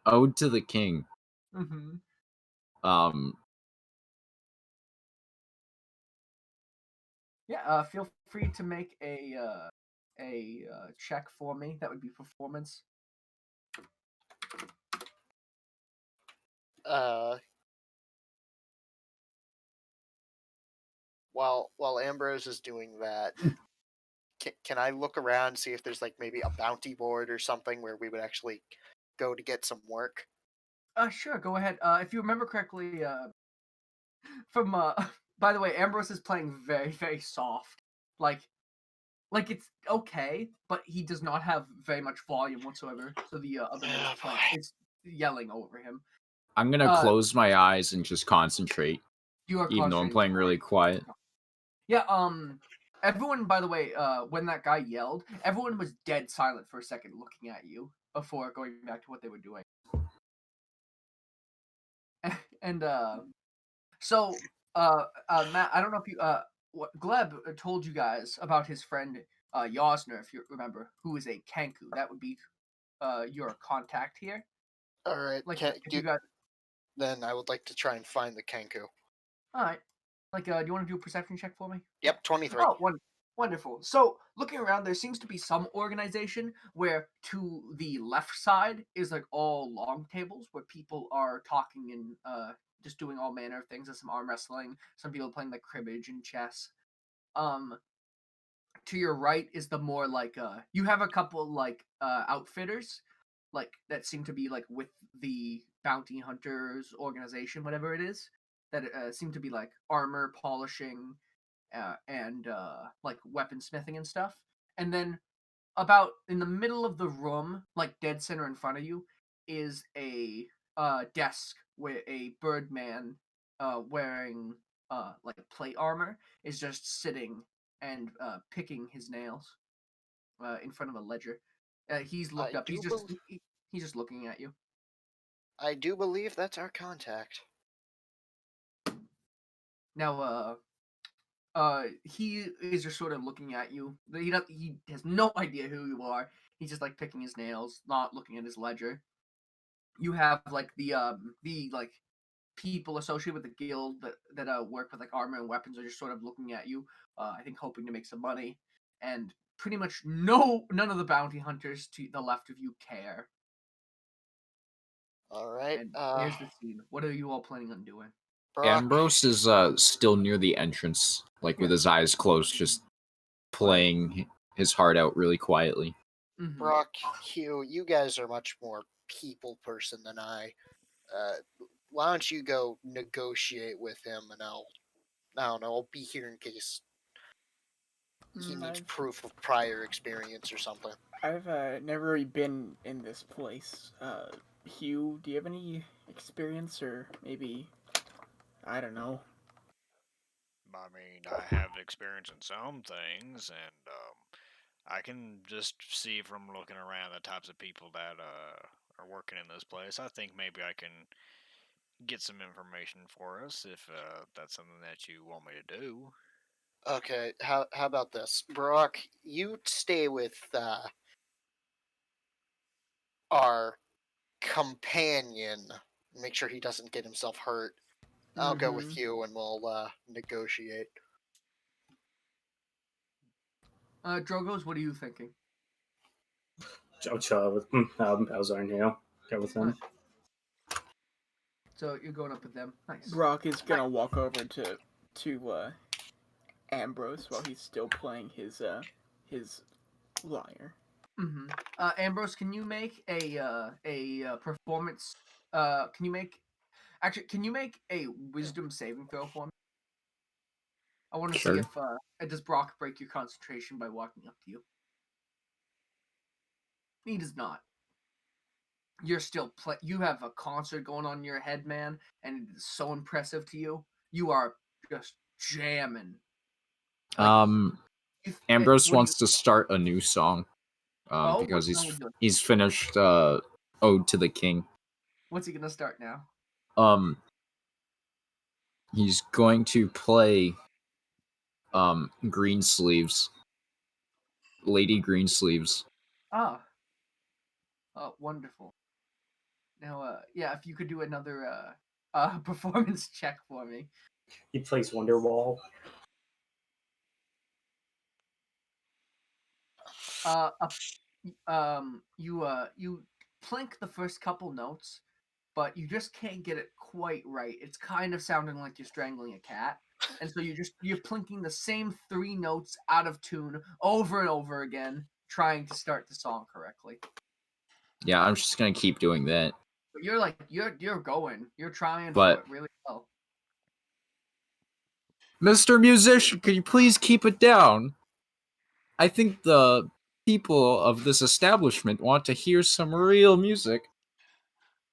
Ode to the King. Mm-hmm. Yeah. Feel free to make a check for me. That would be performance. While Ambrose is doing that, can I look around and see if there's like maybe a bounty board or something where we would actually go to get some work? Sure. Go ahead. If you remember correctly, from by the way, Ambrose is playing very, very soft. Like it's okay, but he does not have very much volume whatsoever. So the other is yelling over him. I'm gonna close my eyes and just concentrate. You are even though I'm playing really quiet. Yeah. Everyone, by the way, when that guy yelled, everyone was dead silent for a second, looking at you before going back to what they were doing. And so Matt, I don't know if you what Gleb told you guys about his friend Yosner, if you remember, who is a Kanku. That would be your contact here. All right. Like then I would like to try and find the Kanku. All right. Like, do you want to do a perception check for me? Yep, 23. Oh, wonderful. So, looking around, there seems to be some organization where to the left side is like all long tables where people are talking and just doing all manner of things. There's some arm wrestling, some people playing like cribbage and chess. To your right is the more like you have a couple like outfitters like that seem to be like with the bounty hunters organization, whatever it is, that seem to be like armor polishing and like weaponsmithing and stuff. And then about in the middle of the room, like dead center in front of you, is a desk where a birdman wearing like plate armor is just sitting and picking his nails in front of a ledger. He's looked I up. do He's just looking at you. I do believe that's our contact. Now, he is just sort of looking at you. He has no idea who you are. He's just like picking his nails, not looking at his ledger. You have like the like people associated with the guild that work with like armor and weapons are just sort of looking at you. I think hoping to make some money, and pretty much none of the bounty hunters to the left of you care. All right. And here's the scene. What are you all planning on doing? Brock, Ambrose is still near the entrance, like with his eyes closed, just playing his heart out really quietly. Mhm. Brock, Hugh, you guys are much more people person than I. Why don't you go negotiate with him, and I don't know, I'll be here in case he needs proof of prior experience or something. I've never really been in this place. Hugh, do you have any experience, or maybe, I don't know. I mean, I have experience in some things, and I can just see from looking around the types of people that are working in this place. I think maybe I can get some information for us if that's something that you want me to do. Okay, how about this, Brock? You stay with our companion. Make sure he doesn't get himself hurt. I'll go with Mhm. you, and we'll negotiate. Drogos, what are you thinking? I'll chill with Bowser and Hale. Go with him. So you're going up with them. Nice. Brock is gonna walk over to Ambrose while he's still playing his lyre. Mm-hmm. Ambrose, can you make a performance? Can you make a wisdom saving throw for me? I want to see Sure. if does Brock break your concentration by walking up to you. He does not. You're still you have a concert going on in your head, man, and it is so impressive to you. You are just jamming. Ambrose what do wants to start a new song. Oh, what Because song are you doing? he's finished Ode to the King. What's he gonna start now? He's going to play Greensleeves. Lady Greensleeves. Ah, wonderful. Now, yeah, if you could do another performance check for me. He plays Wonderwall. You plink the first couple notes, but you just can't get it quite right. It's kind of sounding like you're strangling a cat, and so you're plinking the same 3 notes out of tune over and over again, trying to start the song correctly. Yeah, I'm just gonna keep doing that. But you're going, you're trying But- for it really well. Mr. Musician, could you please keep it down? I think the people of this establishment want to hear some real music.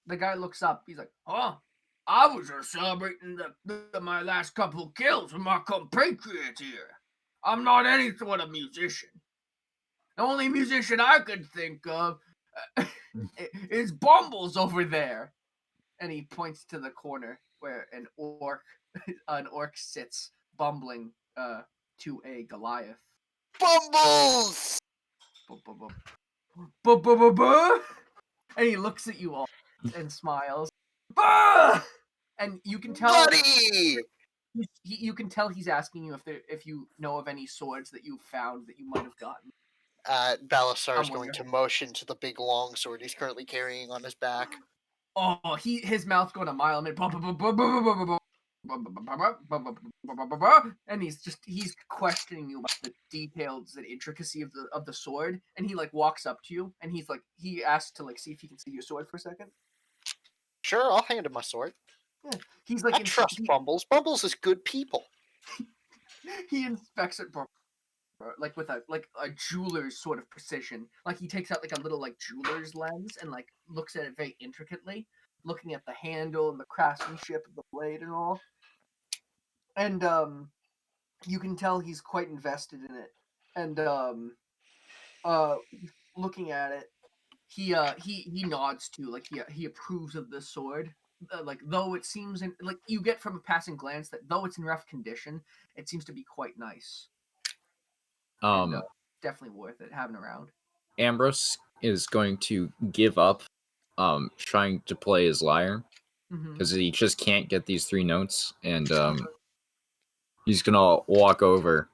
The guy looks up. He's like, "Oh, I was just celebrating my last couple of kills with my compatriots here. I'm not any sort of musician. The only musician I could think of is Bumbles over there." And he points to the corner where an orc sits, bumbling to a Goliath. Bumbles! And he looks at you all and smiles. And you can tell, Buddy! you can tell he's asking you if you know of any swords that you found that you might have gotten. Balasar is Someone going to motion to the big longsword he's currently carrying on his back. Oh, his mouth's going a mile a minute. And he's questioning you about the details and intricacy of the sword. And he like walks up to you and he asks to like see if he can see your sword for a second. Sure, I'll hand him my sword. Yeah. He's like I trust Bumbles. Bumbles is good people. He inspects it like with a jeweler's sort of precision. Like he takes out like a little like jeweler's lens and like looks at it very intricately, looking at the handle and the craftsmanship of the blade and all. And you can tell he's quite invested in it. And looking at it, he nods to, like he approves of the sword. Like though it seems like you get from a passing glance that though it's in rough condition, it seems to be quite nice. And, definitely worth it having around. Ambrose is going to give up trying to play his lyre because he just can't get these 3 notes, and he's gonna walk over,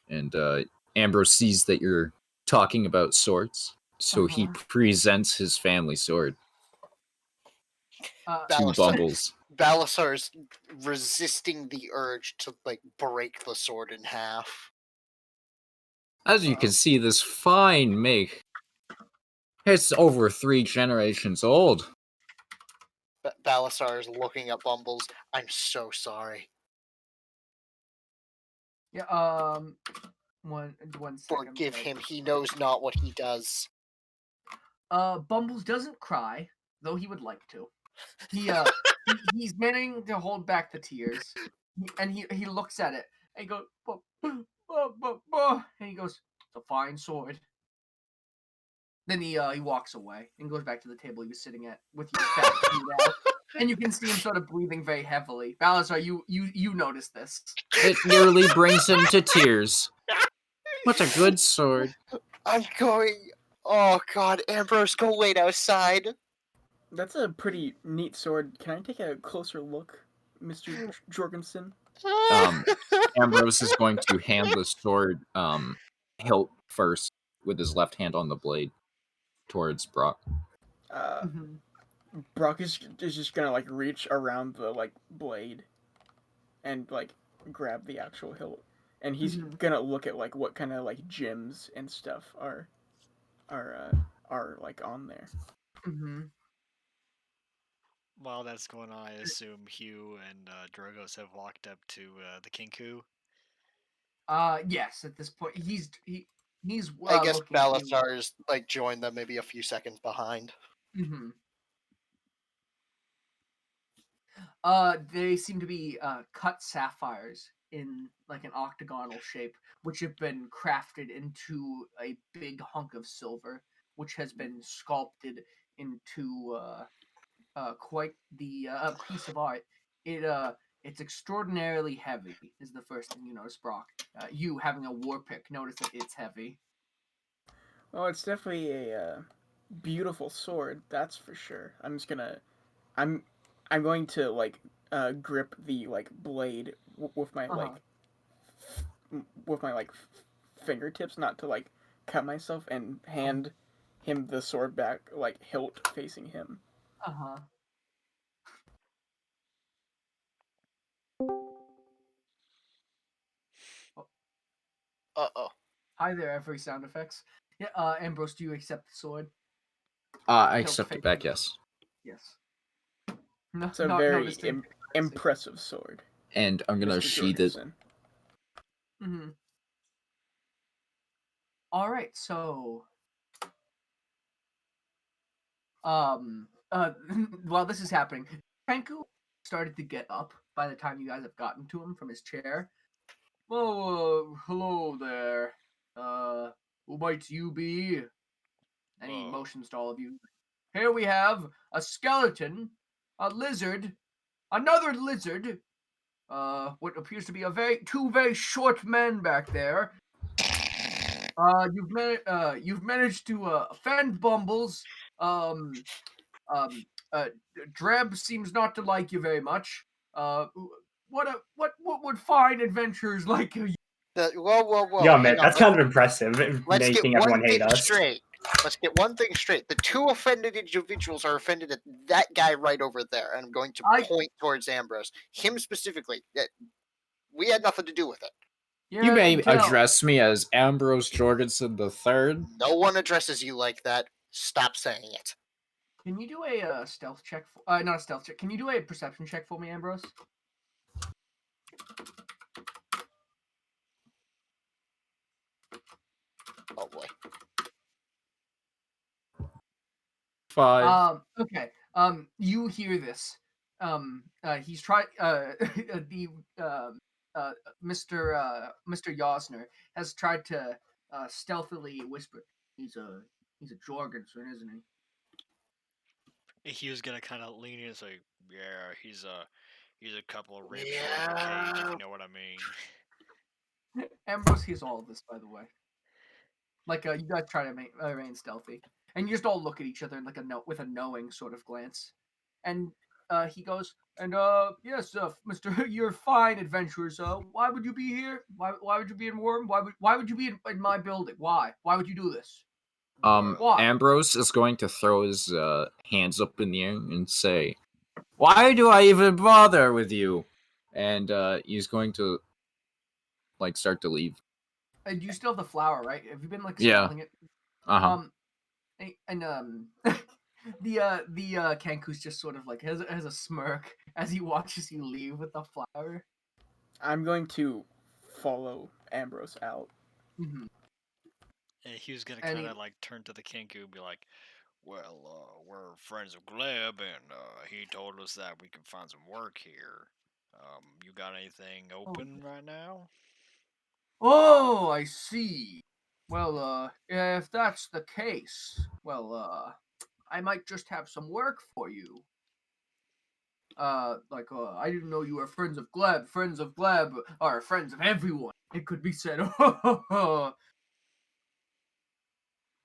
and Ambrose sees that you're talking about swords, so he presents his family sword to Bumbles. Balasar's resisting the urge to like break the sword in half. As you can see, this fine make, it's over 3 generations old. Balasar is looking at Bumbles. I'm so sorry. Yeah. One second. Forgive him. He knows not what he does. Bumbles doesn't cry, though he would like to. He's managing to hold back the tears, and he looks at it and he goes, and he goes, "It's a fine sword." Then he walks away and goes back to the table he was sitting at with you back to you now. And you can see him sort of breathing very heavily. Balasar, you notice this. It nearly brings him to tears. What's a good sword? I'm going. Oh God, Ambrose, go wait outside. That's a pretty neat sword. Can I take a closer look, Mr. Jorgensen? Ambrose is going to hand the sword hilt first with his left hand on the blade towards Brock. Brock is just gonna like reach around the like blade and like grab the actual hilt, and he's gonna look at like what kind of like gems and stuff are like on there. While that's going on, I assume Hugh and Drogos have walked up to the Kinku. Yes. At this point, he's. I guess Balasar's like joined them maybe a few seconds behind. They seem to be cut sapphires in like an octagonal shape, which have been crafted into a big hunk of silver, which has been sculpted into quite the piece of art. It's extraordinarily heavy. Is the first thing you notice, Brock. You having a war pick, notice that it's heavy. Well, it's definitely a beautiful sword, that's for sure. I'm going to like grip the like blade with my like fingertips, not to like cut myself, and hand him the sword back, like hilt facing him. Hi there, every sound effects. Yeah, Ambrose, do you accept the sword? I accept it back, yes. Yes. No, It's a very impressive sword. And I'm gonna sheath it. All right, so while this is happening, Kenku started to get up by the time you guys have gotten to him from his chair. Oh, hello there. Who might you be? And he motions to all of you. Here we have a skeleton, a lizard, another lizard, what appears to be two very short men back there. You've managed to offend Bumbles. Dreb seems not to like you very much. What would fine adventurers like you? Whoa! Yo, man, that's kind of impressive. Let's making get one everyone hate thing us. straight. let's get one thing straight. The two offended individuals are offended at that guy right over there, and I'm going to point towards Ambrose. Him specifically. That we had nothing to do with it. You may address me as Ambrose Jorgensen III. No one addresses you like that. Stop saying it. Can you do a stealth check? Not a stealth check. Can you do a perception check for me, Ambrose? Oh boy. 5. Okay. You hear this. He's tried. Mr. Yosner has tried to stealthily whisper. He's a Jorgensen, isn't he? He was gonna kind of lean in and say, "Yeah, he's a couple of ribs short of a cake, if you know what I mean." Ambrose hears all of this, by the way. Like you guys try to remain stealthy, and you just all look at each other like with a knowing sort of glance, and he goes, and yes, Mister, you're fine adventurers. Why would you be here? Why would you be in Wram? Why would you be in my building? Why would you do this? Why? Ambrose is going to throw his hands up in the air and say, "Why do I even bother with you?" And he's going to start to leave. And you still have the flower, right? Have you been Yeah. smelling it? Uh-huh. The Kanku's just sort of has a smirk as he watches you leave with the flower. I'm going to follow Ambrose out. Mm-hmm. And he was gonna kind of turn to the Kenku and be like, "Well, we're friends of Gleb, and he told us that we can find some work here. You got anything open right now?" Oh, I see. Well, if that's the case, well, I might just have some work for you. I didn't know you were friends of Gleb. Friends of Gleb are friends of everyone. It could be said.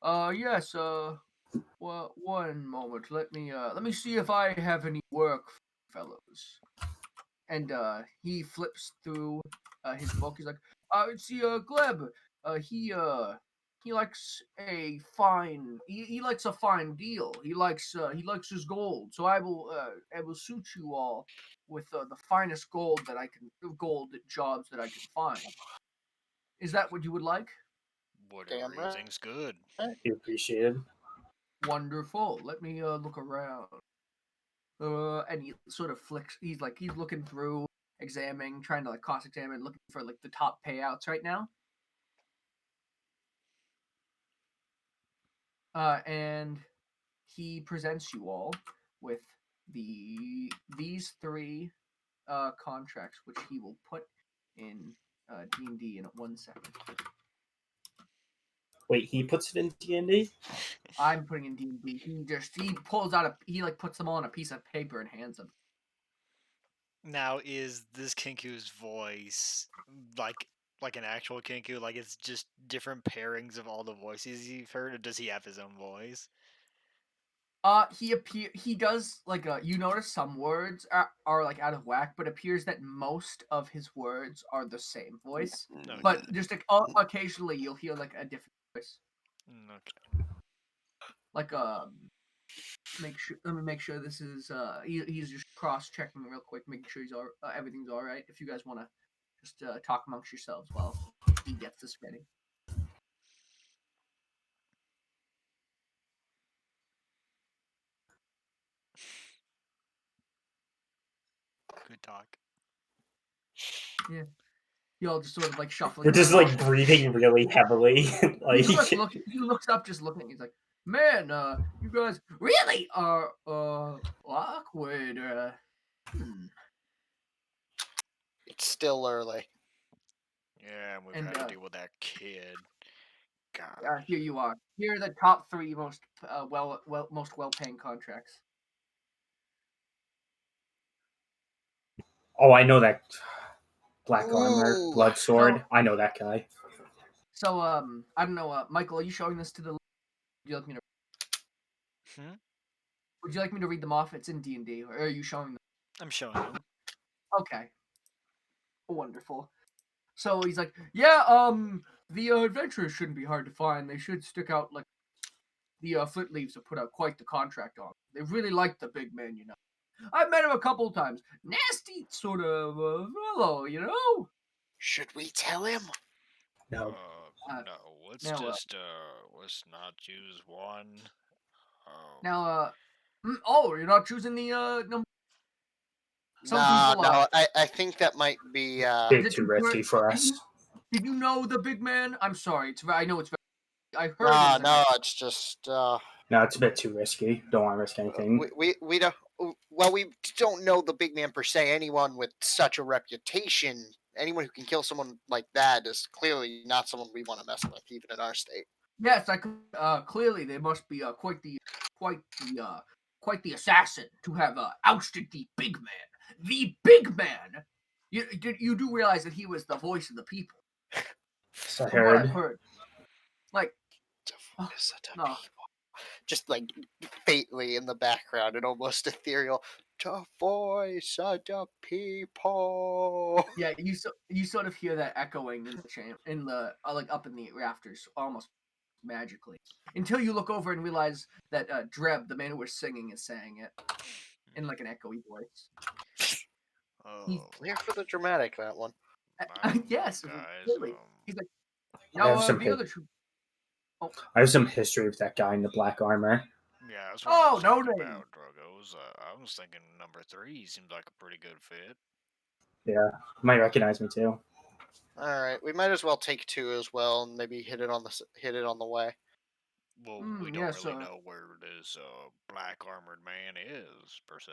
Yes. Well, one moment. Let me see if I have any work, fellows. And he flips through his book. He's like, see, Gleb. He likes a fine. He likes a fine deal. He likes his gold. So I will suit you all with the finest gold jobs that I can find. Is that what you would like? Whatever you think's good. Be appreciated. Wonderful. Let me look around. And he sort of flicks. He's looking through, examining, trying to cross-examine, looking for the top payouts right now. And he presents you all with these three contracts, which he will put in D&D in 1 second. Wait, he puts it in D&D? I'm putting in D&D. He pulls out he puts them all on a piece of paper and hands them. Now, is this Kinku's voice like an actual Kinku? Like it's just different pairings of all the voices you've heard, or does he have his own voice? He does you notice some words are out of whack, but it appears that most of his words are the same voice. Okay. But just occasionally you'll hear a different voice. Okay. Let me make sure this is he's just cross-checking real quick, making sure everything's all right. If you guys want to just talk amongst yourselves while he gets this ready. Good talk. Yeah. You all just sort of shuffling. We're just breathing really heavily. He looks up, just looking. He's like, "Man, you guys really are awkward." It's still early. Yeah, and we've had to deal with that kid. God. Here you are. Here are the top 3 most well-paying contracts. Oh, I know that. Black armor, blood sword. I know that guy. So, I don't know, Michael, are you showing this to the? Would you like me to? Would you like me to read them off? It's in D&D, or are you showing them? I'm showing them. Okay. Wonderful. So he's like, yeah, the adventurers shouldn't be hard to find. They should stick out the Flint Leaves have put out quite the contract on. They really like the big man, I've met him a couple times. Nasty sort of fellow, Should we tell him? No. No, let's now, just let's not choose one. You're not choosing the number. Some No, people, no, I think that might be. Bit Is it too too risky for did us. you, did you know the big man? I'm sorry. I know it's very. I heard it No, was a no, name. it's just. No, it's a bit too risky. Don't want to risk anything. We don't. Well, we don't know the big man per se. Anyone with such a reputation, anyone who can kill someone like that, is clearly not someone we want to mess with, even in our state. Yes, I could. Clearly, they must be quite the assassin to have ousted the big man. The big man. You do realize that he was the voice of the people, So I from what I've heard. heard. Like, no. Just like faintly in the background and almost ethereal. The voice of the people. Yeah, you sort of hear that echoing in the like up in the rafters, almost magically, until you look over and realize that Dreb, the man who was singing, is saying it in like an echoey voice. Oh, Clear for the dramatic, that one. I don't Yes, know, guys. clearly. He's like, I have some the other two. I have some history with that guy in the black armor. Yeah, that's what I was no thinking name. about, Drugos. I was thinking number 3 seems like a pretty good fit. Yeah, he might recognize me too. All right, we might as well take 2 as well, and maybe hit it on the way. Well, we don't yes, really know where this black armored man is per se.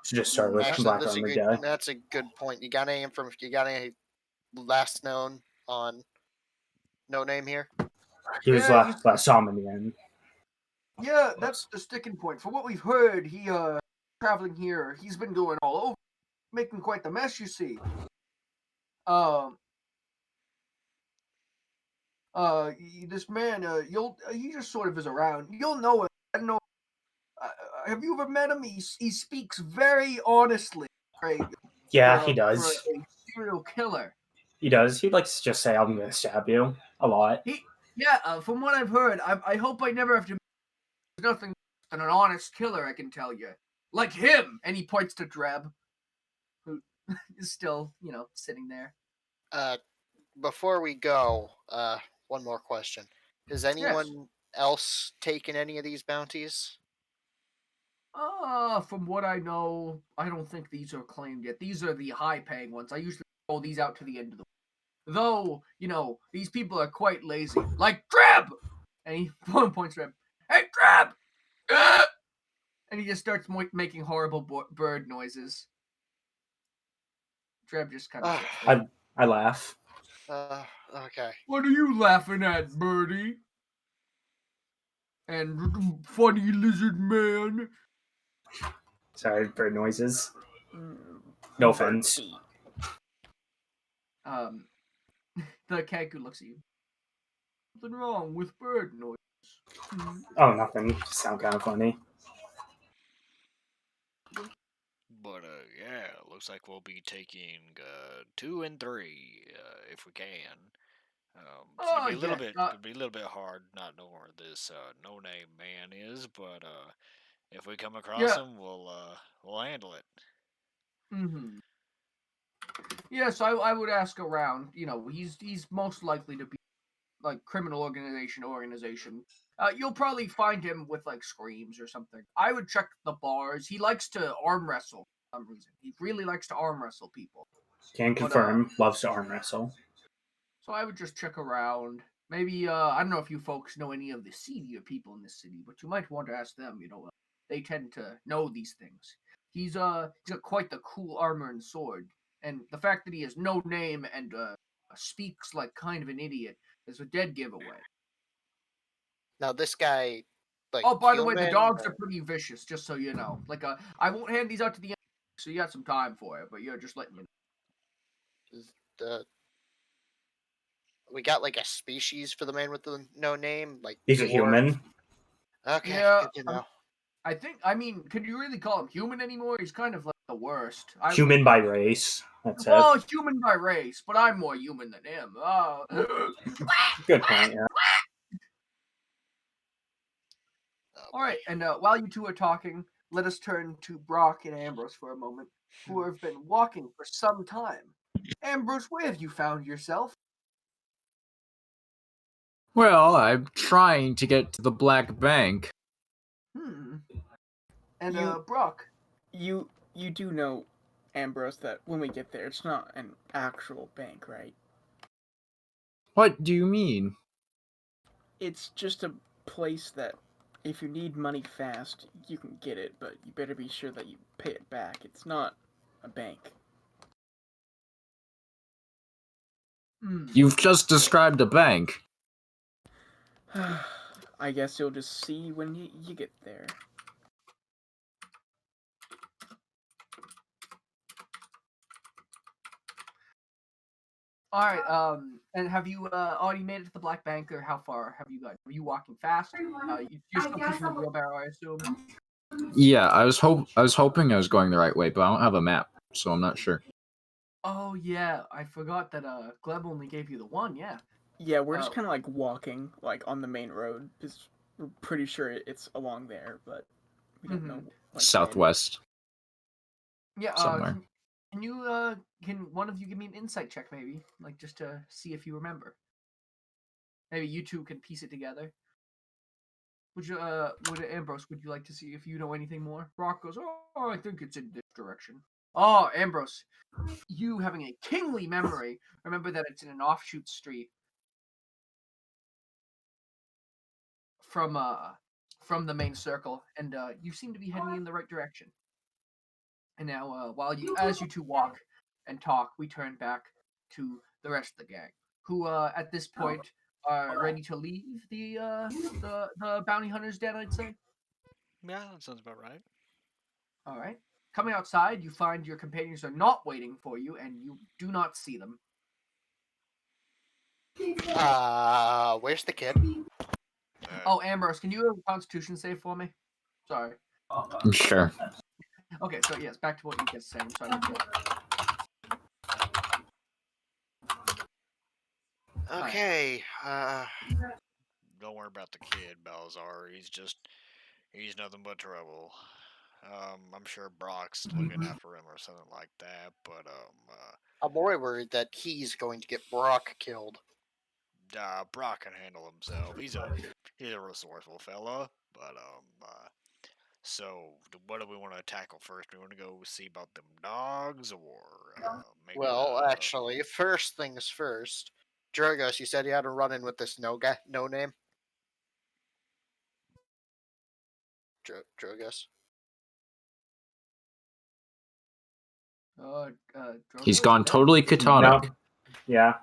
Should just start with Actually, black armor guy. that's a good point. You got any last known on No Name here? He was Yeah, last saw him in the end. Yeah, that's the sticking point. From what we've heard, he traveling here, he's been going all over, making quite the mess, you see. This man, he just sort of is around. You'll know him. I don't know. Have you ever met him? He speaks very honestly. Right? Yeah, he For does. a serial killer. He does. He likes to just say, "I'm gonna stab you" a lot. From what I've heard, I hope I never have to. There's nothing worse than an honest killer, I can tell you. Like him, and he points to Dreb, who is still, sitting there. Before we go, one more question: has anyone else taken any of these bounties? From what I know, I don't think these are claimed yet. These are the high-paying ones. I usually roll these out to the end of the week. Though, these people are quite lazy. Like Dreb! And he points to him. Hey, Dreb! And he just starts making horrible bird noises. Dreb just kind of... I laugh. Okay. What are you laughing at, birdie? And funny lizard man? Sorry, bird noises. No offense. The Kaku looks at you. Something wrong with bird noise. Oh, nothing. Sound kind of funny. But yeah, looks like we'll be taking 2 and 3 if we can. It'll be a little bit hard not knowing where this no name man is, but if we come across him, we'll handle it. Mm-hmm. Yes, I would ask around. He's most likely to be like criminal organization. You'll probably find him with like screams or something. I would check the bars. He likes to arm wrestle for some reason. He really likes to arm wrestle people. Can confirm. Loves to arm wrestle. So I would just check around. Maybe I don't know if you folks know any of the seedier people in this city, but you might want to ask them. They tend to know these things. He's got quite the cool armor and sword, and the fact that he has no name and speaks like kind of an idiot is a dead giveaway. Now this guy, like. Oh, by the way, the dogs are pretty vicious. Just so you know. Like, I won't hand these out to the end, so you got some time for it. But you're just letting you know. We got like a species for the man with the no name, like he's a human. Okay, yeah, good to know. Can you really call him human anymore? He's kind of like the worst. Human by race. That's it. Well, human by race, but I'm more human than him. Good point, yeah. All right, and while you two are talking, let us turn to Brock and Ambrose for a moment, who have been walking for some time. Ambrose, where have you found yourself? Well, I'm trying to get to the Black Bank. And You- Brock, You do know, Ambrose, that when we get there, it's not an actual bank, right? What do you mean? It's just a place that, if you need money fast, you can get it, but you better be sure that you pay it back. It's not a bank. You've just described a bank. I guess you'll just see when you get there. all right. And have you already made it to the Black Bank, or how far have you got? Are you walking fast? You're still pushing the wheelbarrow, I assume. Yeah, I was hoping I was going the right way, but I don't have a map, so I'm not sure. Oh yeah, I forgot that Gleb only gave you the one. Yeah. Yeah, we're just Oh. kind of like walking, like on the main road, because we're pretty sure it's along there, but we don't know. Like, when. Southwest. Yeah. Somewhere. Can one of you give me an insight check, maybe, like just to see if you remember? Maybe you two can piece it together. Would Ambrose? Would you like to see if you know anything more? Brock goes, "Oh, I think it's in this direction." Oh, Ambrose, you having a kingly memory. Remember that it's in an offshoot street from the main circle, and you seem to be heading in the right direction. And now, as you two walk and talk, we turn back to the rest of the gang, who at this point are ready to leave the bounty hunter's den, I'd say. Yeah, that sounds about right. All right. Coming outside, you find your companions are not waiting for you, and you do not see them. Where's the kid? Oh, Ambrose, can you do a Constitution save for me? Sorry. Sure. Okay, so yes, back to what you just saying. Sorry. Okay. Don't worry about the kid, Balazar. He's nothing but trouble. I'm sure Brock's looking after him or something like that, but I'm more worried that he's going to get Brock killed. Brock can handle himself. He's a resourceful fella, but so what do we want to tackle first? We want to go see about them dogs, or maybe Well, actually, first things first. Drogos, you said you had a run-in with this no name. Drogos. He's Drogo, gone is it totally catonic. No. Yeah.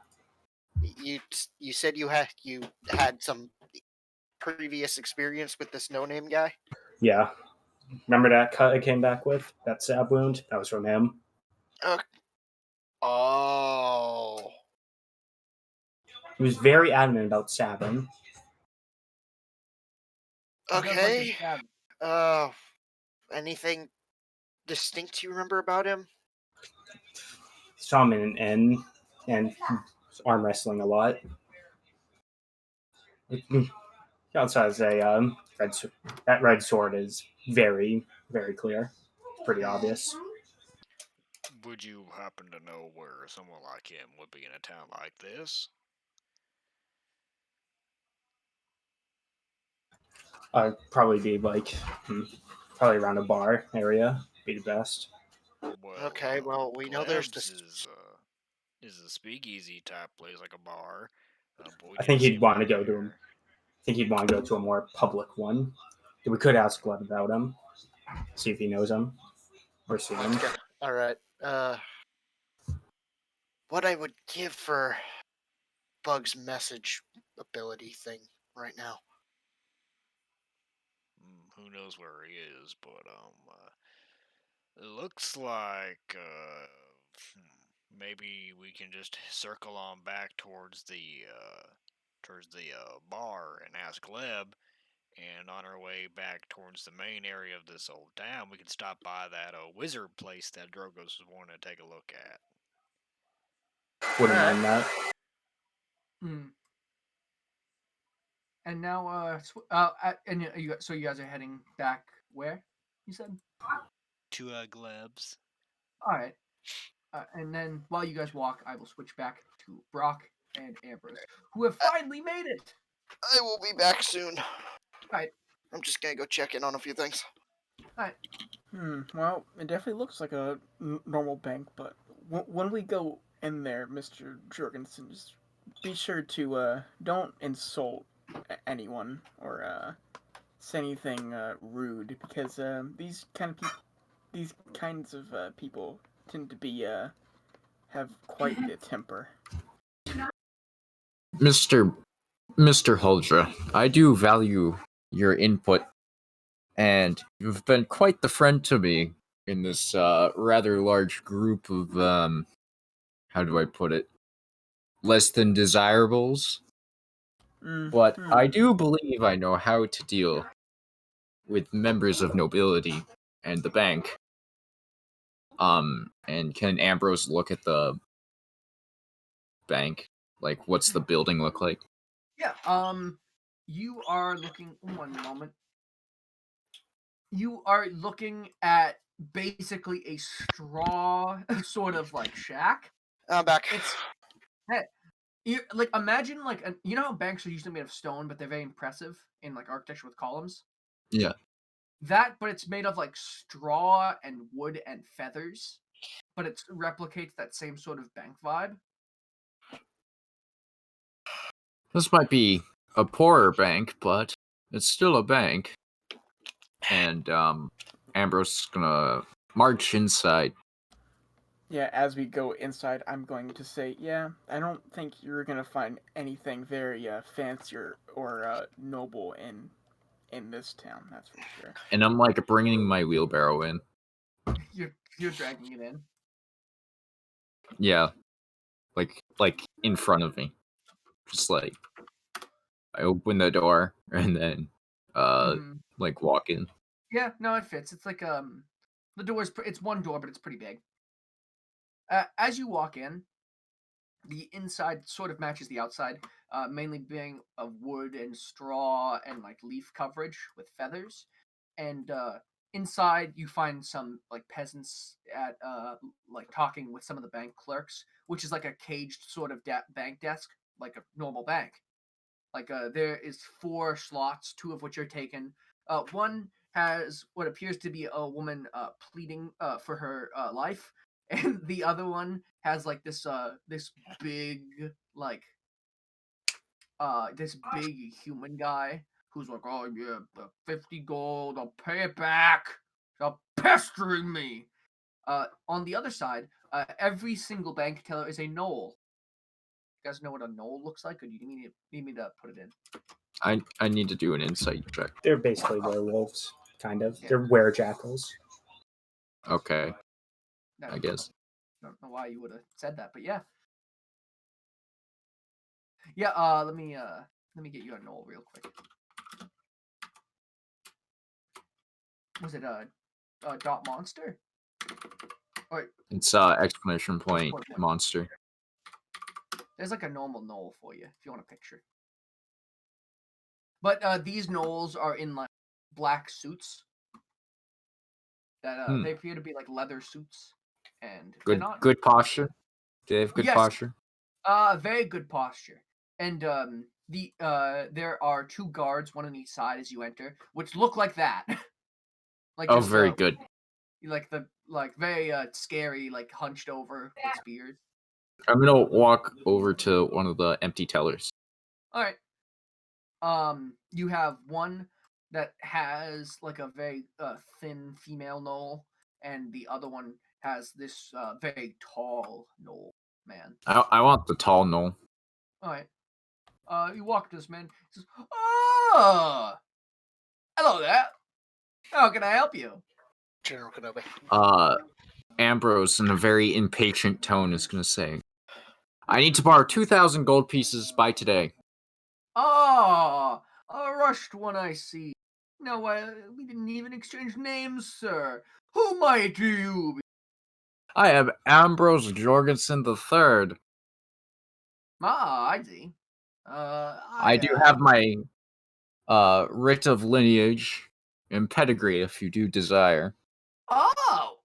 You said you had some previous experience with this no name guy. Yeah. Remember that cut I came back with? That stab wound? That was from him. Oh. He was very adamant about stabbing. Okay. Anything distinct you remember about him? Saw him in an inn and was arm wrestling a lot. He also has a red sword. That red sword is very, very clear. It's pretty obvious. would you happen to know where someone like him would be in a town like this? Probably be like, probably around a bar area. Be the best. Well, Okay, well, we know there's Gleb's this. is a speakeasy type place, like a bar. But we I didn't think see he'd him want to in go to there. him. I think he'd want to go to a more public one. We could ask Gleb about him, see if he knows him or see him. Okay. All right. What I would give for Bug's message ability thing right now. Who knows where he is? But it looks like maybe we can just circle on back towards the bar and ask Gleb. And on our way back towards the main area of this old town, we can stop by that wizard place that Drogos was wanting to take a look at. Wouldn't Alright. mind that. Hmm. And now, so you guys are heading back where? You said. To Glebs. All right. And then while you guys walk, I will switch back to Brock and Ambrose, who have finally made it. I will be back soon. Right. I'm just gonna go check in on a few things. All right. Well, it definitely looks like a normal bank, but when we go in there, Mr. Jorgensen, just be sure to don't insult anyone or say anything rude, because these kinds of people tend to be have quite the temper. Mr. Huldra, I do value your input, and you've been quite the friend to me in this rather large group of how do I put it? Less than desirables. But I do believe I know how to deal with members of nobility and the bank. And can Ambrose look at the bank? Like, what's the building look like? Yeah. You are looking. One moment. You are looking at basically a straw sort of like shack. I'm back. Like imagine like you know how banks are usually made of stone, but they're very impressive in like architecture with columns. Yeah. That, but it's made of like straw and wood and feathers, but it replicates that same sort of bank vibe. This might be a poorer bank, but it's still a bank. And Ambrose is gonna march inside. Yeah, as we go inside, I'm going to say, yeah, I don't think you're gonna find anything very fancy or noble in this town. That's for sure. And I'm like bringing my wheelbarrow in. You're dragging it in. Yeah, like in front of me. Just like I open the door and then like walk in. Yeah, no, it fits. It's like the door's it's one door, but it's pretty big. As you walk in, the inside sort of matches the outside, mainly being of wood and straw and like leaf coverage with feathers. And inside, you find some like peasants at like talking with some of the bank clerks, which is like a caged sort of bank desk, like a normal bank. Like there is 4 slots, 2 of which are taken. One has what appears to be a woman pleading for her life, and the other one has like this big like this big human guy who's like, oh yeah, 50 gold, I'll pay it back. Stop pestering me. On the other side, every single bank teller is a knoll. You guys know what a knoll looks like, or do you need me to put it in? I need to do an insight check. They're basically werewolves, kind of. Yeah. They're werejackals. Okay. I guess. I don't know why you would have said that, but yeah. Yeah, let me get you a knoll real quick. Was it dot monster? Or It's exclamation point monster. there's like a normal knoll for you if you want a picture. But these knolls are in like black suits. That they appear to be like leather suits, and good posture. Do they have good posture? Very good posture. And there are 2 guards, one on each side as you enter, which look like that. Like oh, very good. Like the very scary, like hunched over with spears. I'm gonna walk over to one of the empty tellers. All right. You have one that has like a very thin female knoll, and the other one has this very tall knoll man. I want the tall knoll. All right. You walk to this man. He says, "Oh, hello there. How can I help you?" General Kenobi. Ambrose, in a very impatient tone, is gonna say, "I need to borrow 2,000 gold pieces by today." Ah, a rushed one, I see. No, we didn't even exchange names, sir. Who might you be? I am Ambrose Jorgensen III. Ah, I see. I do have my writ of lineage and pedigree if you do desire. Oh,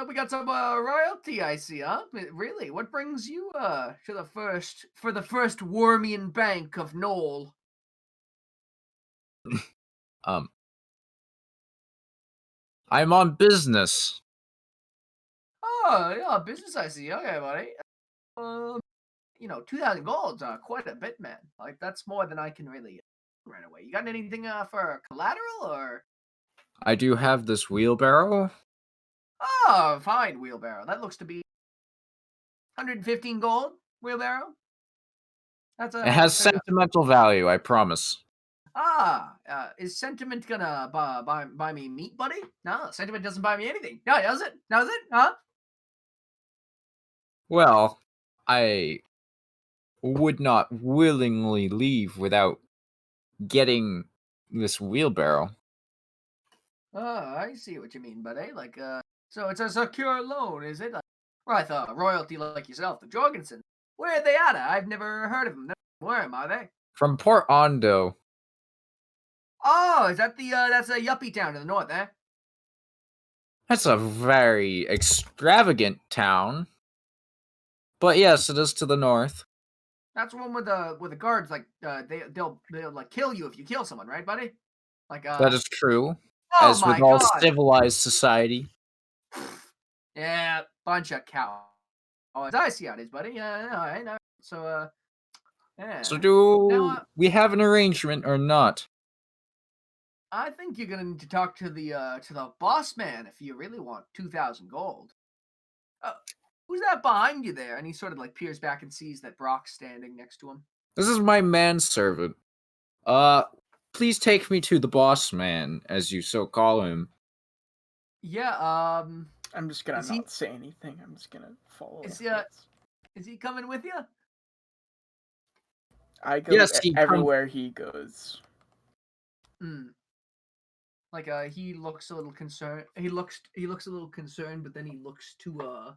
we got some royalty, I see, huh? Really? What brings you to the first Wormian Bank of Knoll? I'm on business. Oh, yeah, business, I see. Okay, buddy. 2,000 gold's quite a bit, man. Like, that's more than I can really right away. You got anything for collateral, or? I do have this wheelbarrow. Oh, fine, wheelbarrow. That looks to be 115 gold wheelbarrow. That's It has fair. sentimental value, I promise. Is Sentiment gonna buy me meat, buddy? No, Sentiment doesn't buy me anything. No, does it? Does it? Huh? Well, I would not willingly leave without getting this wheelbarrow. Oh, I see what you mean, buddy. Like, so it's a secure loan, is it? Right, royalty like yourself, the Jorgensen. Where are they at? I've never heard of them. Where are they? From Port Ondo. Oh, is that that's a yuppie town to the north, eh? That's a very extravagant town. But yes, it is to the north. That's one with the guards, like, they'll like kill you if you kill someone, right, buddy? Like, That is true. Oh as my with all God. civilized society. Yeah, bunch of cows. Oh, I see how it is, buddy. Yeah, I know. So, yeah. So do Now, we have an arrangement or not? I think you're gonna need to talk to the boss man if you really want 2,000 gold. Who's that behind you there? And he sort of like peers back and sees that Brock's standing next to him. This is my manservant. Please take me to the boss man, as you so call him. Yeah, I'm just gonna Is he- not say anything. I'm just gonna follow. Is afterwards. is he coming with you? I go Yes, he everywhere he goes. Hmm. Like he looks a little concerned. He looks a little concerned, but then he looks to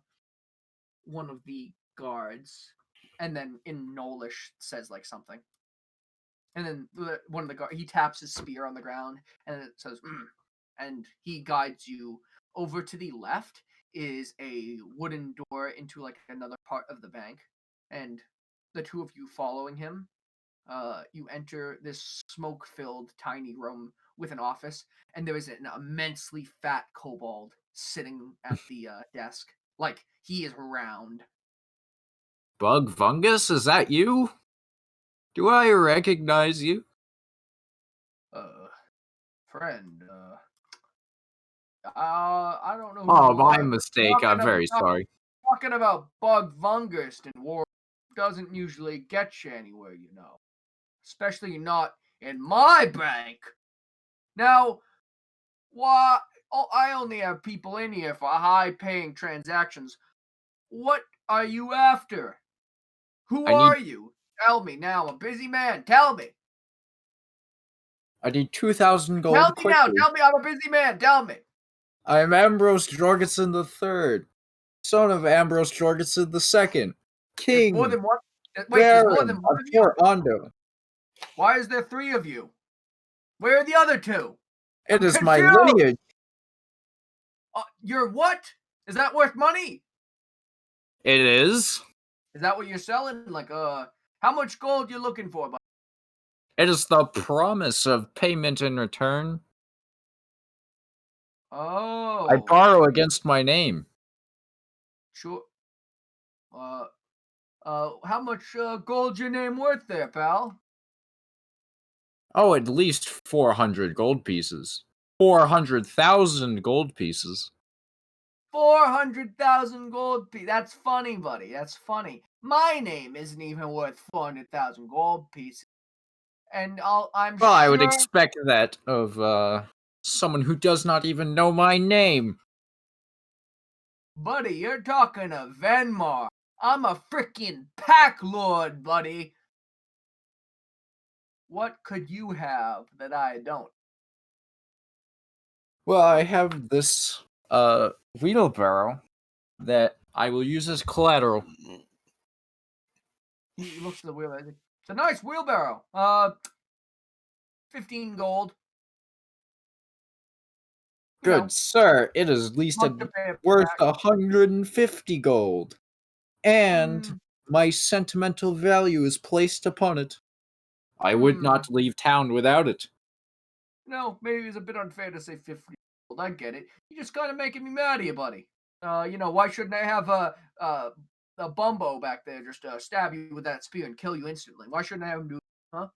one of the guards, and then in Knowlish says like something. And then one of the guards, he taps his spear on the ground, and it says, and he guides you over to the left is a wooden door into like another part of the bank, and the two of you following him, you enter this smoke-filled tiny room with an office, and there is an immensely fat kobold sitting at the desk, like he is round. Bug Fungus, is that you? Do I recognize you? Friend, I don't know who Oh, you my are. mistake. I'm very sorry. Talking about Bug Vungust and war doesn't usually get you anywhere, you know. Especially not in my bank. Now, why? Oh, I only have people in here for high-paying transactions. What are you after? Who are you? Tell me now. I'm a busy man. Tell me. I need 2,000 gold Tell me quickly. now. Tell me I'm a busy man. Tell me. I am Ambrose Jorgensen III, son of Ambrose Jorgensen II, There's king, more than one. Wait, there's more baron than of one of you? Port Ondo. Why is there three of you? Where are the other two? It I'm is my confused. lineage. You're what? Is that worth money? It is. Is that what you're selling? Like, how much gold you looking for? Buddy? It is the promise of payment in return. Oh. I borrow against my name. Sure. How much gold your name worth there, pal? Oh, at least 400 gold pieces. 400,000 gold pieces. 400,000 gold pieces. That's funny, buddy. That's funny. My name isn't even worth 400,000 gold pieces. And I'm Well, sure... I would expect that of someone who does not even know my name. Buddy, you're talking to Venmar. I'm a freaking pack lord, buddy. What could you have that I don't? Well, I have this wheelbarrow that I will use as collateral. He looks at the wheelbarrow. It's a nice wheelbarrow. 15 gold. You Good know, sir, it is at least month to pay it worth back. 150 gold. And Hmm. my sentimental value is placed upon it. I would Hmm. not leave town without it. No, maybe it's a bit unfair to say 50 gold. I get it. You're just kind of making me mad at you, buddy. Why shouldn't I have a bumbo back there just stab you with that spear and kill you instantly? Why shouldn't I have him do? Huh?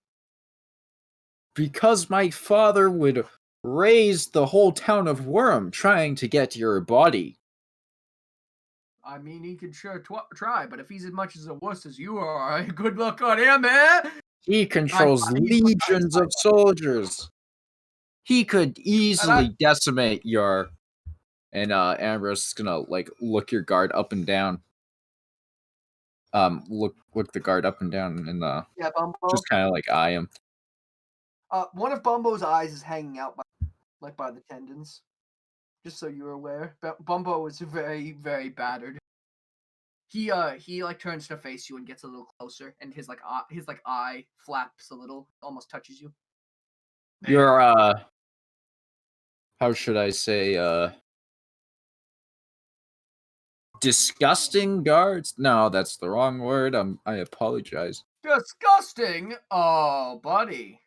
Because my father would raise the whole town of Wram trying to get your body. I mean, he could sure try, but if he's as much as a wuss as you are, good luck on him, man. He controls legions of soldiers. He could easily decimate your... And Ambrose is gonna look your guard up and down. Look the guard up and down and Yeah, Bumbo. just kind of eye him. One of Bumbo's eyes is hanging out by the tendons. Just so you're aware, Bumbo is very, very battered. He turns to face you and gets a little closer, and his eye flaps a little, almost touches you. You're how should I say disgusting guards? No, that's the wrong word. I apologize. Disgusting? Oh, buddy.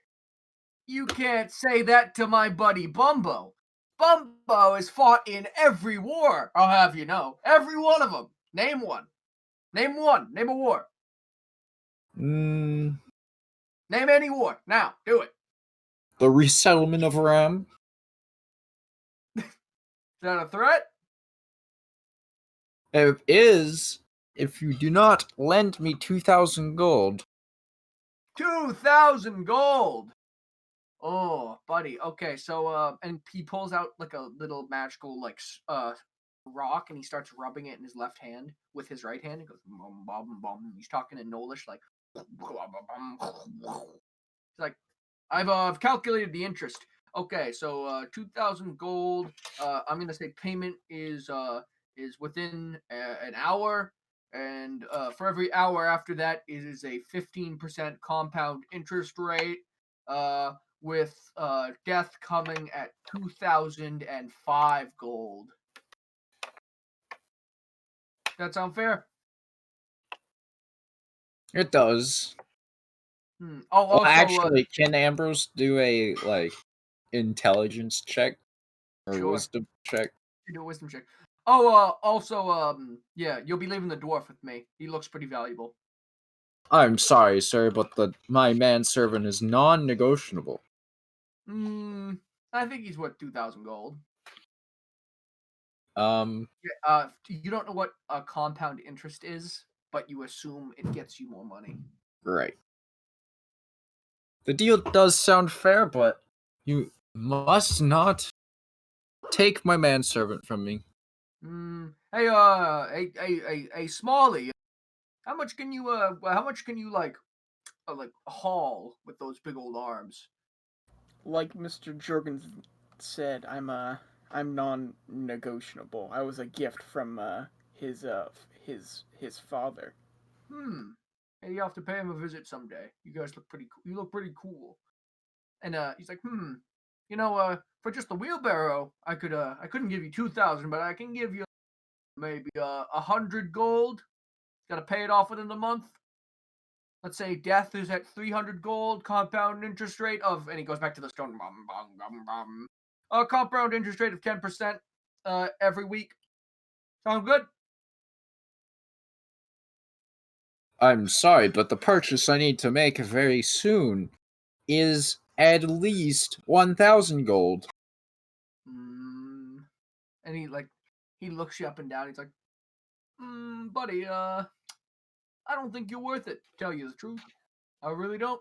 You can't say that to my buddy Bumbo. Bumbo has fought in every war, I'll have you know. Every one of them. Name one. Name one. Name a war. Mm, Name any war. Now, do it. the resettlement of Wram. Is that a threat? It is if you do not lend me 2,000 gold. 2,000 gold. Oh, buddy. Okay, so and he pulls out like a little magical rock, and he starts rubbing it in his left hand with his right hand. He goes bum bum bum. He's talking in Nolish like. He's like, I've calculated the interest. Okay, so 2,000 gold. I'm gonna say payment is within an hour, and for every hour after that is a 15% compound interest rate. With death coming at 2,005 gold. That sound fair? It does. Oh, Well, also, actually, can Ambrose do a intelligence check or Sure. wisdom check? do a wisdom check. Oh, also, yeah, you'll be leaving the dwarf with me. He looks pretty valuable. I'm sorry, sir, but my manservant is non-negotiable. I think he's worth 2,000 gold. You don't know what a compound interest is, but you assume it gets you more money. Right. The deal does sound fair, but you must not take my manservant from me. Hey, Smalley, how much can you haul with those big old arms? Like Mr. Jorgens said, I'm non-negotiable. I was a gift from his father. Hey, you have to pay him a visit someday. You guys look pretty cool. You look pretty cool. And he's like, for just the wheelbarrow, I couldn't give you 2,000, but I can give you maybe 100 gold. Got to pay it off within the month. Let's say death is at 300 gold, compound interest rate of, and he goes back to the stone. Compound interest rate of 10% every week. Sound good? I'm sorry, but the purchase I need to make very soon is at least 1,000 gold. And he looks you up and down. He's like, buddy, I don't think you're worth it, to tell you the truth. I really don't.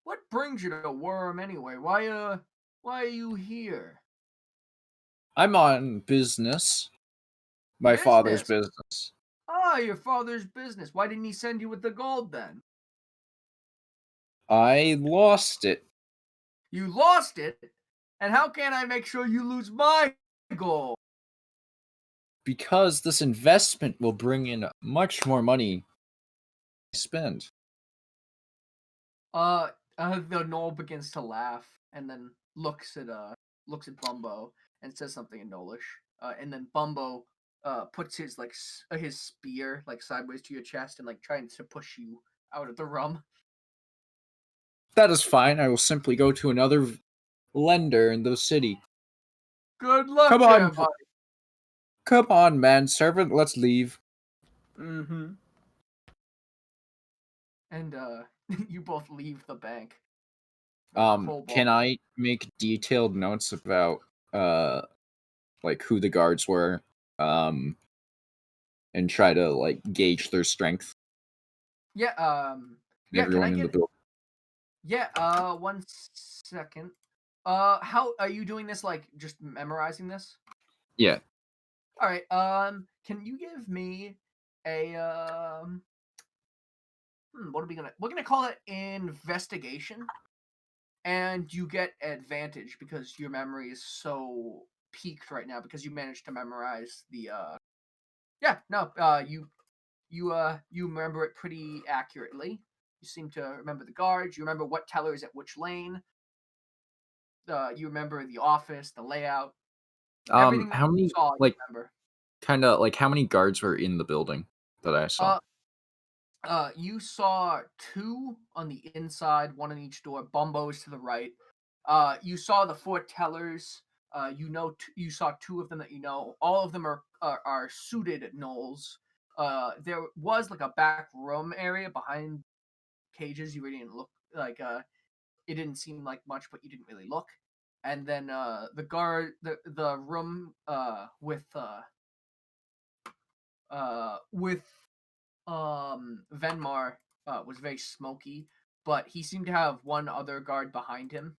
What brings you to Wram anyway? Why are you here? I'm on business. My father's business. Ah, your father's business. Why didn't he send you with the gold then? I lost it. You lost it? And how can I make sure you lose my gold? Because this investment will bring in much more money I spend. The Knoll begins to laugh and then looks at Bumbo and says something in Knollish. And then Bumbo puts his his spear like sideways to your chest and like trying to push you out of the rum. That is fine. I will simply go to another lender in the city. Good luck, Come there, on, buddy. come on, manservant. Let's leave. Mm-hmm. And you both leave the bank. Can I make detailed notes about like who the guards were, and try to like gauge their strength? Yeah. And everyone in the building. Yeah. 1 second. How are you doing this? Like just memorizing this? Yeah. All right. Can you give me a what are we gonna? We're gonna call it investigation, and you get advantage because your memory is so peaked right now because you managed to memorize the. Yeah. No. You remember it pretty accurately. You seem to remember the guards. You remember what teller is at which lane. You remember the office, the layout. Everything that How you many saw, you like remember. kind of like how many guards were in the building that I saw? You saw 2 on the inside, 1 on each door. Bumbo's to the right. You saw the 4 tellers. You saw 2 of them that you know. All of them are suited gnolls. There was like a back room area behind cages. You really didn't look like. It didn't seem like much, but you didn't really look. And then the room with Venmar was very smoky, but he seemed to have 1 other guard behind him.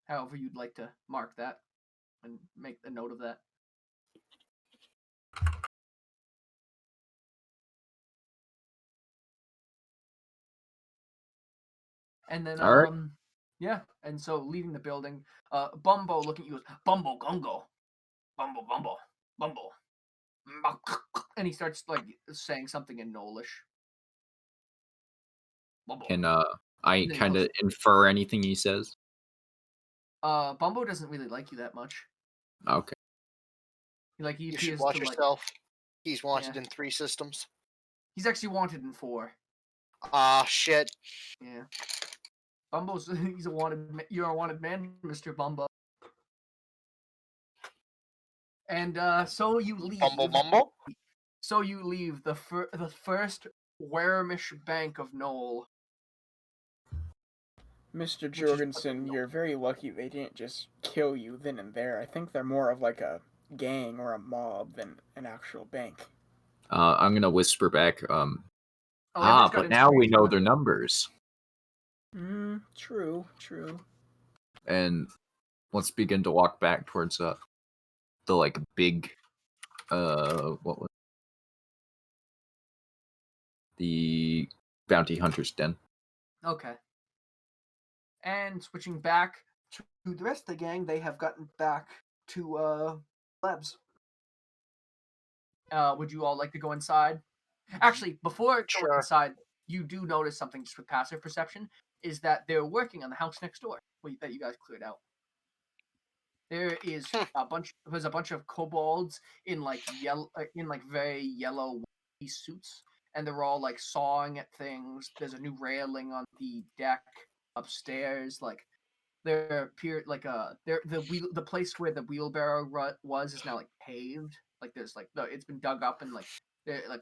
However, you'd like to mark that and make a note of that. And then All right. yeah, and so leaving the building, Bumbo looking at you goes, Bumbo Gungo. Bumbo Bumbo. Bumbo. And he starts like saying something in Knollish. Bumbo. Can I then he kind of looks- infer anything he says? Bumbo doesn't really like you that much. Okay. Like he You appears should watch to like yourself. He's wanted Yeah. in 3 systems. he's actually wanted in 4. Ah, shit. Yeah. Bumbo's you're a wanted man, Mr. Bumbo. And so you leave. Bumble. So you leave the first Weremish Bank of Knoll. Mr. Which is what Jorgensen, they you're very lucky they didn't just kill you then and there. I think they're more of like a gang or a mob than an actual bank. I'm gonna whisper back. Ember's got But now we inspiration know on their it. numbers, True. and let's begin to walk back towards the like big what was the bounty hunter's den. Okay. And switching back to the rest of the gang, they have gotten back to labs. Would you all like to go inside? Actually, before going Sure. inside, you do notice something just with passive perception, is that they're working on the house next door that you guys cleared out. There is there's a bunch of kobolds in like very yellow suits, and they're all like sawing at things. There's a new railing on the deck upstairs. Like the place where the wheelbarrow was is now like paved. Like there's like it's been dug up and like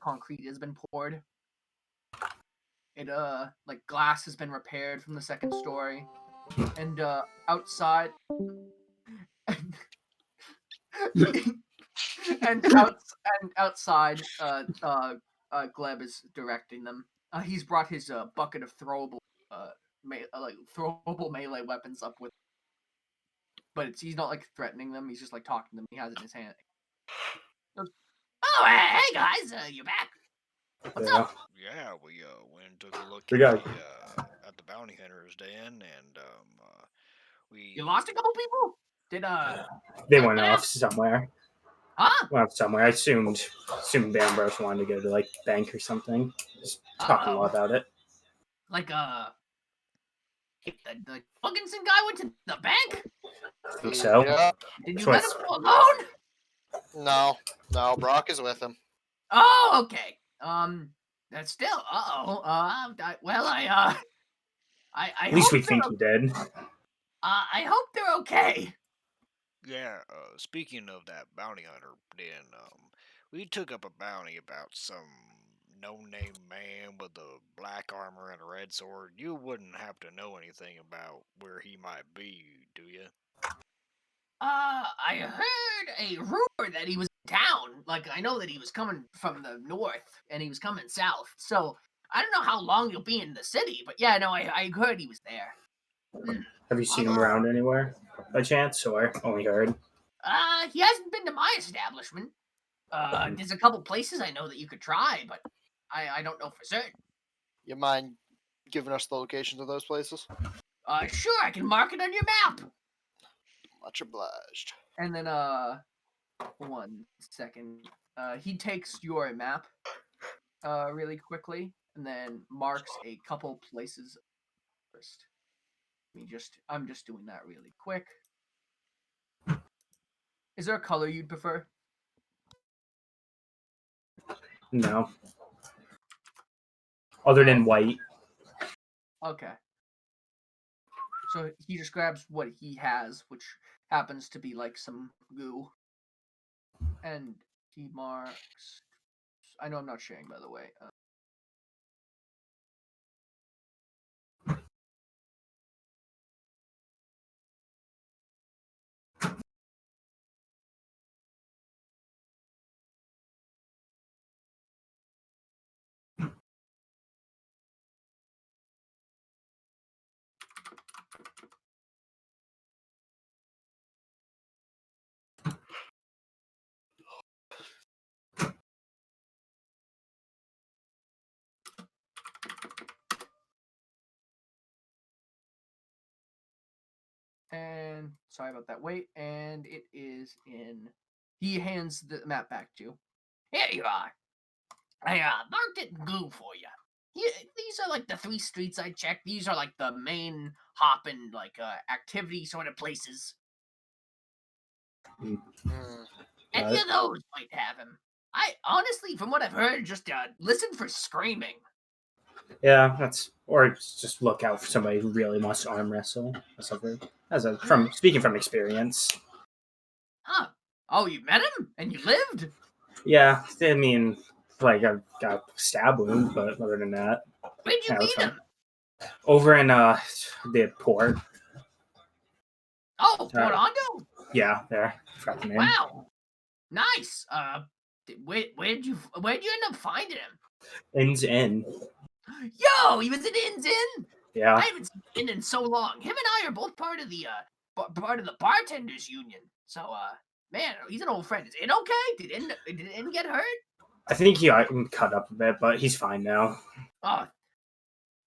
concrete has been poured. It like glass has been repaired from the second story, and outside. and outside, Gleb is directing them. He's brought his bucket of throwable melee weapons up with, but he's not like threatening them. He's just like talking to them. He has it in his hand. He goes, oh, hey guys, you're back. What's up? Yeah, we went and took a look We got- at the bounty hunter's den, and we You lost a couple people? Did They went off somewhere. Huh? Well, somewhere. I assumed Ambrose wanted to go to like bank or something. Just talking a lot about it. Like the Hugginson guy went to the bank. I think so. Yeah. Did you So let him it's- go alone? No, Brock is with him. Oh, okay. That's still. Well, I At least we hope they're. think he did. I hope they're okay. Yeah, speaking of that bounty hunter, then, we took up a bounty about some no-name man with a black armor and a red sword. You wouldn't have to know anything about where he might be, do you? I heard a rumor that he was in town. Like, I know that he was coming from the north and he was coming south. So I don't know how long he'll be in the city, but yeah, no, I heard he was there. Have you seen him around anywhere by chance, or only heard? He hasn't been to my establishment. There's a couple places I know that you could try, but I don't know for certain. You mind giving us the locations of those places? Sure, I can mark it on your map. Much obliged. And then, 1 second. He takes your map, really quickly, and then marks a couple places first. I'm just doing that really quick. Is there a color you'd prefer? No. Other than white. Okay. So he just grabs what he has, which happens to be like some goo. And he marks. I know I'm not sharing, by the way. And sorry about that. Wait, and it is in. He hands the map back to you. Here you are. I marked it in goo for you. These are like the 3 streets I checked. These are like the main hopping like activity sort of places. Hmm. Any of those might have him. I honestly, from what I've heard, just listen for screaming. Yeah, or just look out for somebody who really wants to arm wrestle. From speaking from experience. Huh? Oh, you met him and you lived? Yeah, I mean, like I got a stab wound, but other than that, Where'd you yeah, meet him? over in the port. Oh, Port Hondo? Yeah, there. Forgot the name. Wow, nice. Where'd you end up finding him? Inn's Inn. Yo, he was in Inn's Inn. Yeah. I haven't seen Inn in so long. Him and I are both part of the bartenders union. So man, he's an old friend. Is Inn okay? Did Inn get hurt? I think he got cut up a bit, but he's fine now. Oh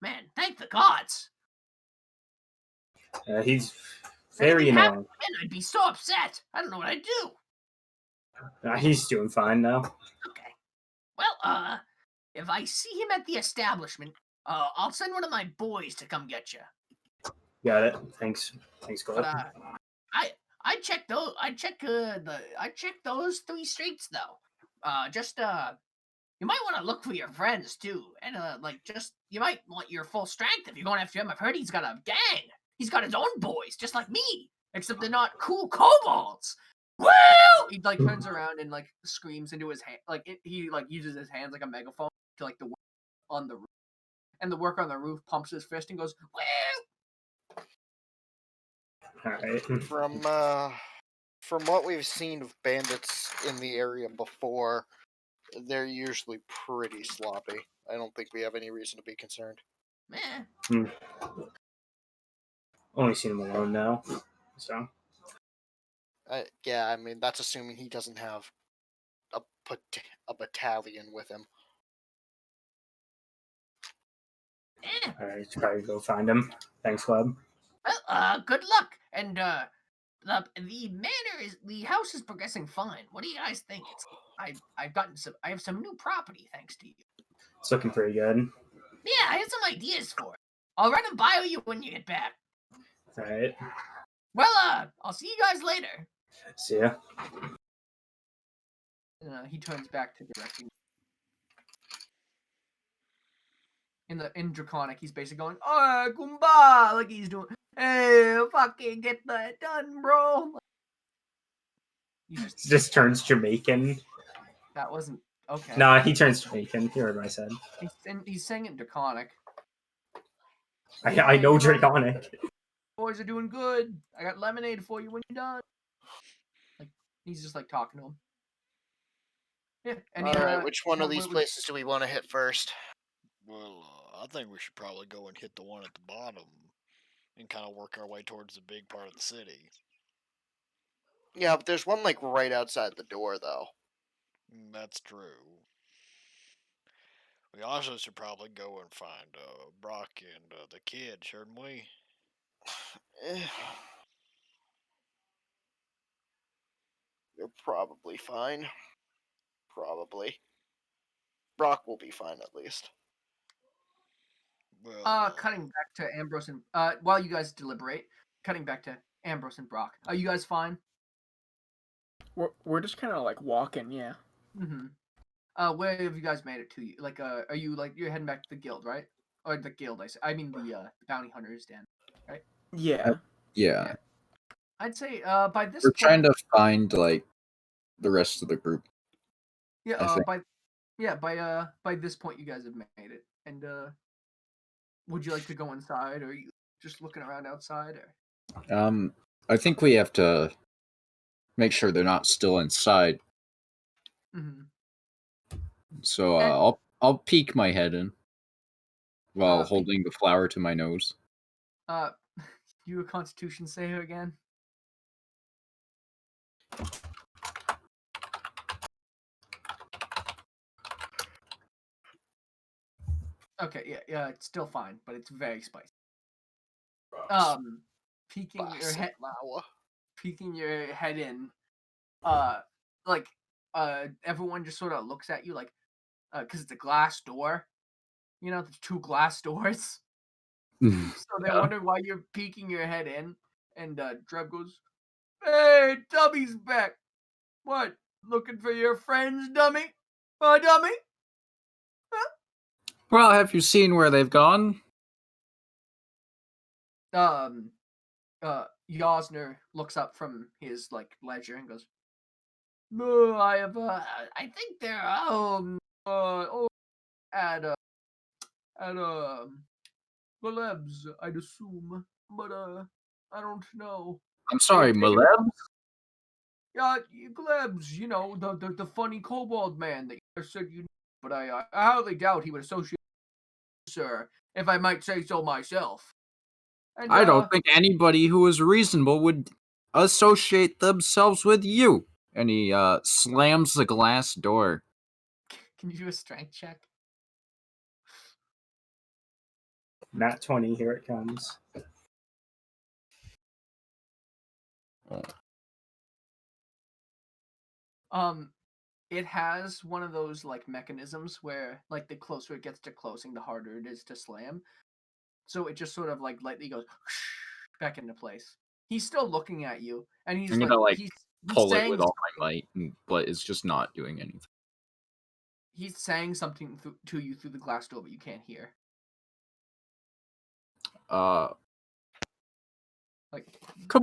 man, thank the gods. He's very annoying. I'd be so upset. I don't know what I'd do. He's doing fine now. Okay. Well, if I see him at the establishment, I'll send one of my boys to come get you. Got it. Thanks, Cole. But I checked those 3 streets though. You might want to look for your friends too, and you might want your full strength if you're going after him. I've heard he's got a gang. He's got his own boys, just like me, except they're not cool kobolds. Woo! He turns around and screams into his hand. He uses his hands like a megaphone to the work on the roof, and the worker on the roof pumps his fist and goes woo. All right. From what we've seen of bandits in the area before, they're usually pretty sloppy. I don't think we have any reason to be concerned. Only seen him alone now, so. Yeah, I mean that's assuming he doesn't have a battalion with him. All right, should probably go find him. Thanks, Club. Well, good luck, and the house is progressing fine. What do you guys think? I have some new property thanks to you. It's looking pretty good. Yeah, I have some ideas for it. I'll run them by you when you get back. All right. Well, I'll see you guys later. See ya. He turns back to directing. In Draconic, he's basically going, "Oh, Goomba!" Like he's doing, "Hey, fucking get that done, bro." He just turns Jamaican. That wasn't okay. Nah, he turns Jamaican. You heard what I said. He's saying it Draconic. I know Draconic. Boys are doing good. I got lemonade for you when you're done. Like he's just like talking to him. Yeah. All right, which one of these places do we want to hit first? Well, I think we should probably go and hit the one at the bottom and kind of work our way towards the big part of the city. Yeah, but there's one like right outside the door, though. That's true. We also should probably go and find Brock and the kid, shouldn't we? They're probably fine. Probably. Brock will be fine at least. Well, cutting back to Ambrose and while you guys deliberate, cutting back to Ambrose and Brock. Are you guys fine? We're just kind of like walking, yeah. Mm-hmm. Where have you guys made it to? Like, are you like you're heading back to the guild, right? Or the guild? I mean the bounty hunters den, right? Yeah. Yeah. I'd say by this We're point, trying to find like the rest of the group. yeah. By this point, you guys have made it. And would you like to go inside, or are you just looking around outside? Or I think we have to make sure they're not still inside. mm-hmm. So I'll peek my head in while holding the flower to my nose. You a Constitution saver again? Okay, yeah, it's still fine, but it's very spicy. Peeking your head in, everyone just sort of looks at you like, because it's a glass door. You know, there's two glass doors. So they wonder why you're peeking your head in, and Dreb goes, "Hey, Dummy's back. What? Looking for your friends, Dummy? Dummy? Huh?" Well, have you seen where they've gone? Yosner looks up from his like ledger and goes, "No, I have. I think they're at Maleb's, I'd assume, but I don't know." I'm sorry, Maleb? Yeah, Glebs, you know, the funny kobold man that you said you knew, but I highly doubt he would associate with you, sir, if I might say so myself. And, I don't think anybody who is reasonable would associate themselves with you. And he slams the glass door. Can you do a strength check? Nat 20, here it comes. It has one of those like mechanisms where like the closer it gets to closing, the harder it is to slam. So it just sort of like lightly goes back into place. He's still looking at you, and he's I'm gonna he's pull it saying with all my something. might, but it's just not doing anything. He's saying something to you through the glass door, but you can't hear. Come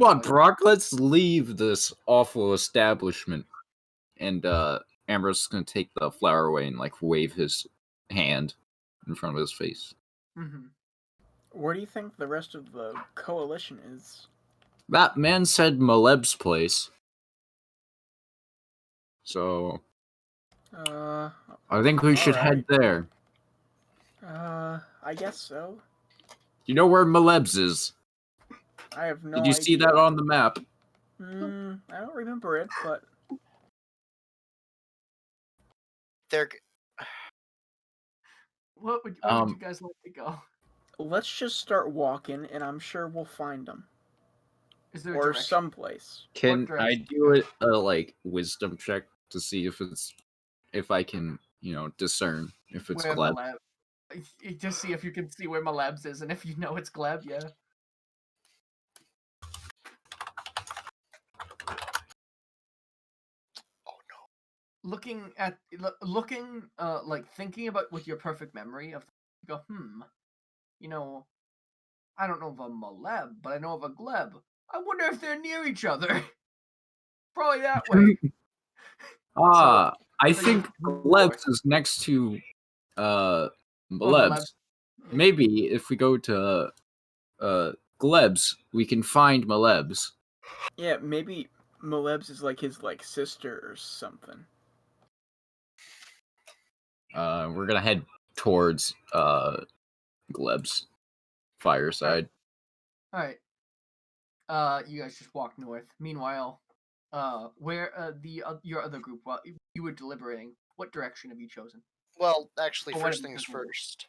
on, Brock, let's leave this awful establishment. And Ambrose is gonna take the flower away and like wave his hand in front of his face. Mm-hmm. Where do you think the rest of the coalition is? That man said Maleb's place. So I think we should head there. I guess so. You know where Maleb's is? I have no idea. Did you see that on the map? I don't remember it, but What would you guys like to go? Let's just start walking, and I'm sure we'll find them. Is there a or direction? someplace. Can I direction? do it a like wisdom check to see if I can discern if it's Where Gleb? Maleb? Just see if you can see where Maleb's is, and if you know it's Gleb, yeah. Oh no. Looking, like thinking about with your perfect memory of, you go, I don't know of a Maleb, but I know of a Gleb. I wonder if they're near each other. Probably that way. I So think you move Gleb's north. is next to Oh, Maleb's. Maleb. Maybe if we go to Gleb's, we can find Maleb's. Yeah, maybe Maleb's is like his sister or something. We're gonna head towards Gleb's fireside. All right. You guys just walk north. Meanwhile, where your other group, while you were deliberating, what direction have you chosen? Well, actually, Or what first have you things chosen to do? first.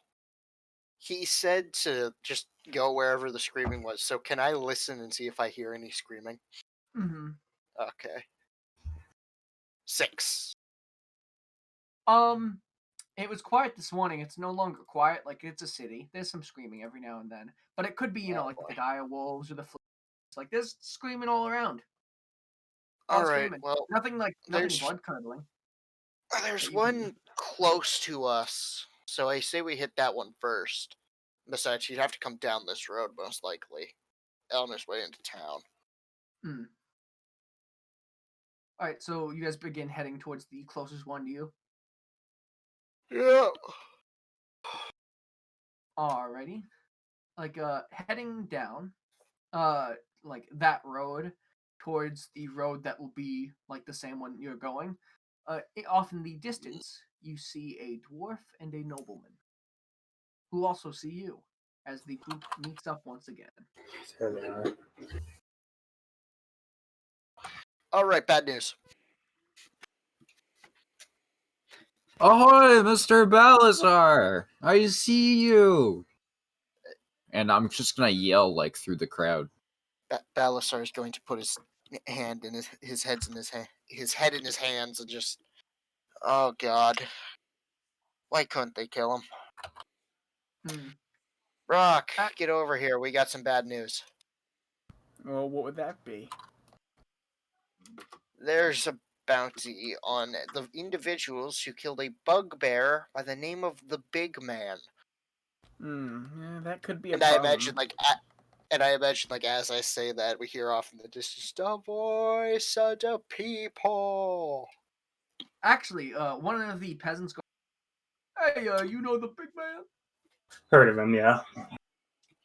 He said to just go wherever the screaming was. So can I listen and see if I hear any screaming? Mm-hmm. Okay. 6. It was quiet this morning. It's no longer quiet. Like, it's a city. There's some screaming every now and then, but it could be, Oh, like boy. the dire wolves or the fleas. Like, there's screaming all around. All right. Screaming. Well, Nothing there's blood curdling. there's That you can one close to us. So I say we hit that one first. Besides, he'd have to come down this road most likely, on his way into town. All right, so you guys begin heading towards the closest one to you. Yeah. Alrighty. Like, heading down, like that road towards the road that will be like the same one you're going. Off in the distance, you see a dwarf and a nobleman, who also see you as the group meets up once again. There they are. All right, bad news. Ahoy, Mr. Balasar! I see you! And I'm just gonna yell like through the crowd. Balasar is going to put his hand in his head in his hands and just, oh god, why couldn't they kill him? Rock, get over here. We got some bad news. Well, what would that be? There's a bounty on the individuals who killed a bugbear by the name of the Big Man. Yeah, that could be a And I problem. imagine, like, as I say that, we hear off in the distance, the voice of the people. Actually, one of the peasants goes, "Hey, you know the Big Man? Heard of him, yeah.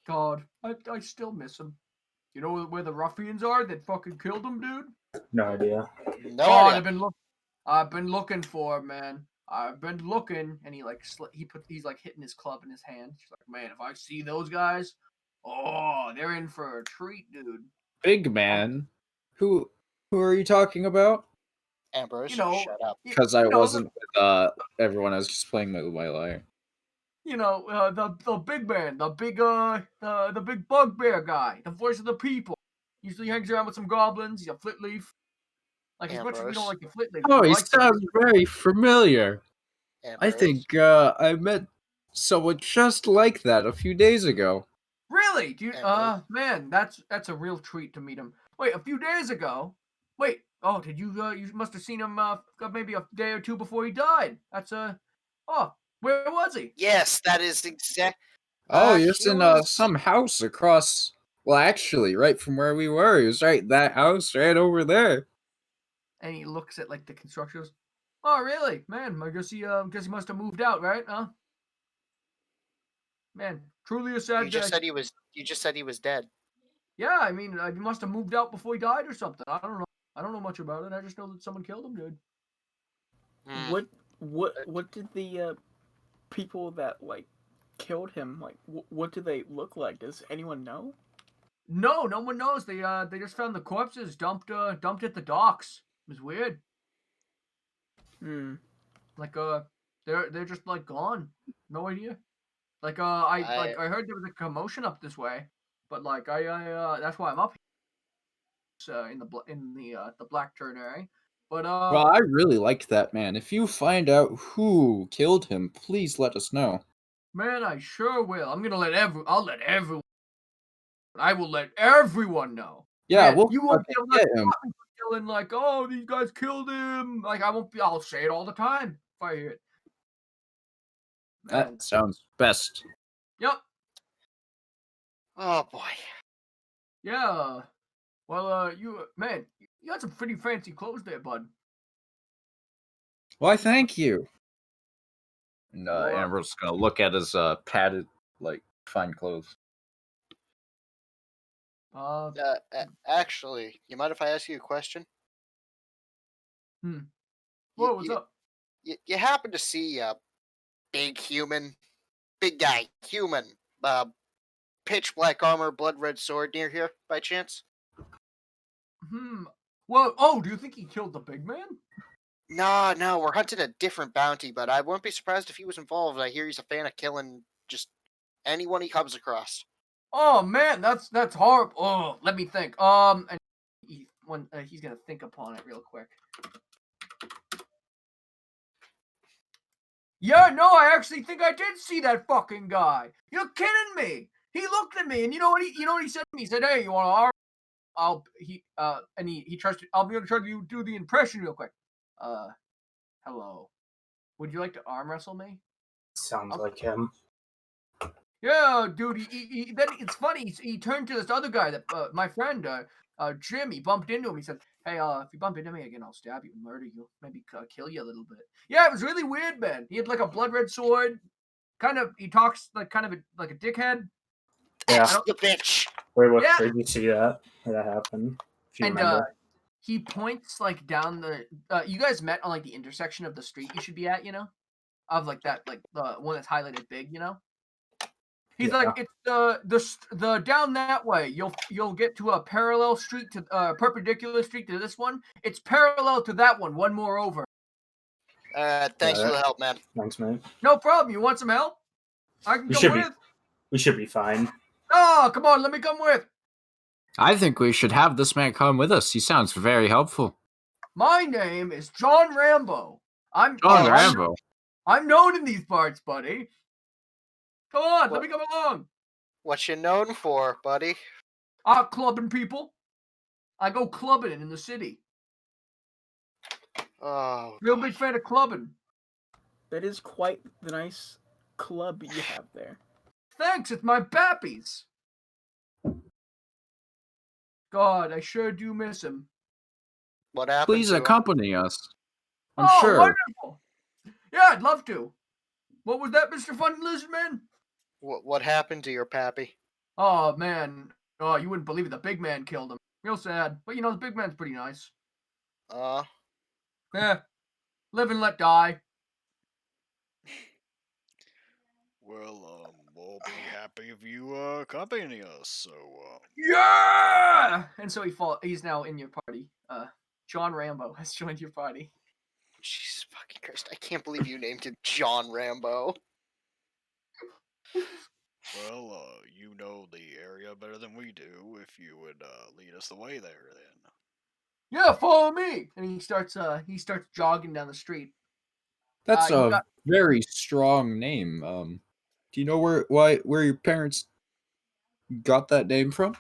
God, I still miss him. You know where the ruffians are that fucking killed him, dude? No idea. No God, idea. I've been looking for him, man. I've been looking," and he's like hitting his club in his hand. He's like, "Man, if I see those guys, oh, they're in for a treat, dude." Big man? Who are you talking about? Ambrose, You know, shut up. Because I you know, wasn't with everyone. I was just playing my lyre. the big man, the big bugbear guy, the voice of the people. Usually hangs around with some goblins. He's a flit leaf. Like, as much as we don't Ambrose. like the flit leaf, Oh, we he like them. sounds very familiar. I Ambrose. think I met someone just like that a few days ago. Really? Ambrose. Man, that's a real treat to meet him. Wait, a few days ago. Wait, oh, did you you must have seen him maybe a day or two before he died. That's oh, where was he? Yes, that is exact. Oh, he was He in was. some house across. Well, actually, right from where we were. He was right that house right over there. And he looks at like the construction. Goes, "Oh, really? Man, I guess he must have moved out, right? Huh? Man, truly a sad You just day." said he was. You just said he was dead. Yeah, I mean, he must have moved out before he died or something. I don't know. I don't know much about it. I just know that someone killed him, dude. Hmm. What did the people that killed him what do they look like? Does anyone know? No, no one knows. They just found the corpses dumped at the docks. It was weird. Hmm. Like they're just like gone. No idea. Like I I heard there was a commotion up this way, but like I that's why I'm up here. in the Black Ternary. But Well, I really liked that man. If you find out who killed him, please let us know. man, I sure will. I'll let everyone. I will let everyone know. Yeah, Man, we'll you won't be able to get him. stop me from killing like, oh, these guys killed him. Like I won't be. I'll say it all the time if I hear it. Man. That sounds best. Yep. Oh boy. Yeah. Well, you got some pretty fancy clothes there, bud. Why, thank you. And What? Ambrose's gonna look at his padded, like, fine clothes. Actually, you mind if I ask you a question? Whoa, You, what's you, up? you happen to see a big guy, human, pitch black armor, blood red sword near here by chance? Well, oh, do you think he killed the big man? No, we're hunting a different bounty, but I wouldn't be surprised if he was involved. I hear he's a fan of killing just anyone he comes across. Oh man, that's horrible. Oh, let me think. And he's gonna think upon it real quick. Yeah, no, I actually think I did see that fucking guy. You're kidding me. He looked at me, and you know what he said to me? He said, "Hey, you want to arm?" He tries to. I'm gonna try to do the impression real quick. Hello. Would you like to arm wrestle me? Sounds like him. Yeah, dude. Then it's funny. He turned to this other guy that my friend Jim. He bumped into him. He said, "Hey, if you bump into me again, I'll stab you and murder you. Maybe kill you a little bit." Yeah, it was really weird, man. He had like a blood red sword. He talks like kind of like a dickhead. Yeah. The bitch. Wait, what? Yeah. Where did you see that? Where that happened? If you And remember. he points like down the. You guys met on like the intersection of the street you should be at, of like that, like the one that's highlighted big, He's Yeah. like, it's the down that way. You'll get to a parallel street to perpendicular street to this one. It's parallel to that one. One more over. Thanks for the help, man. Thanks, man. No problem. You want some help? I can come with. We should be fine. Oh, come on. Let me come with. I think we should have this man come with us. He sounds very helpful. My name is John Rambo. Rambo. I'm known in these parts, buddy. Come on, let me come along. What you known for, buddy? Clubbing people. I go clubbing in the city. Oh, real big fan of clubbing. That is quite the nice club you have there. Thanks, it's my pappies. God, I sure do miss him. What happened? Please accompany us. I'm oh, sure. Wonderful. Yeah, I'd love to. What was that, Mr. Funny Lizard Man? What happened to your pappy? Oh, man. Oh, you wouldn't believe it. The big man killed him. Real sad. But, the big man's pretty nice. Yeah. Live and let die. Well, we'll be happy if you accompany us. So, yeah. And so he's now in your party. John Rambo has joined your party. Jesus fucking Christ! I can't believe you named him John Rambo. Well, you know the area better than we do. If you would lead us the way there, then. Yeah, follow me. And he starts jogging down the street. That's a very strong name. Do you know where your parents got that name from?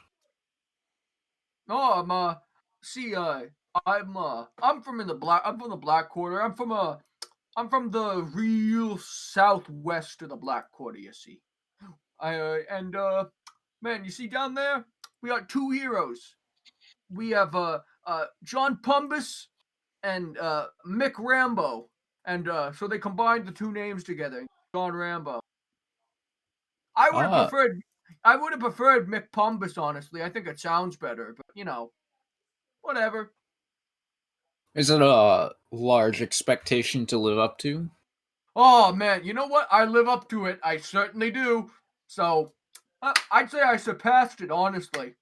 Oh, I'm from the Black Quarter. I'm from the real southwest of the Black Quarter, you see. Man, you see down there, we got two heroes. We have John Pumbus and Mick Rambo, and so they combined the two names together, John Rambo. I would have preferred Mick Pumbus, honestly. I think it sounds better, but whatever. Is it a large expectation to live up to? Oh man, you know what? I live up to it. I certainly do. So, I'd say I surpassed it, honestly.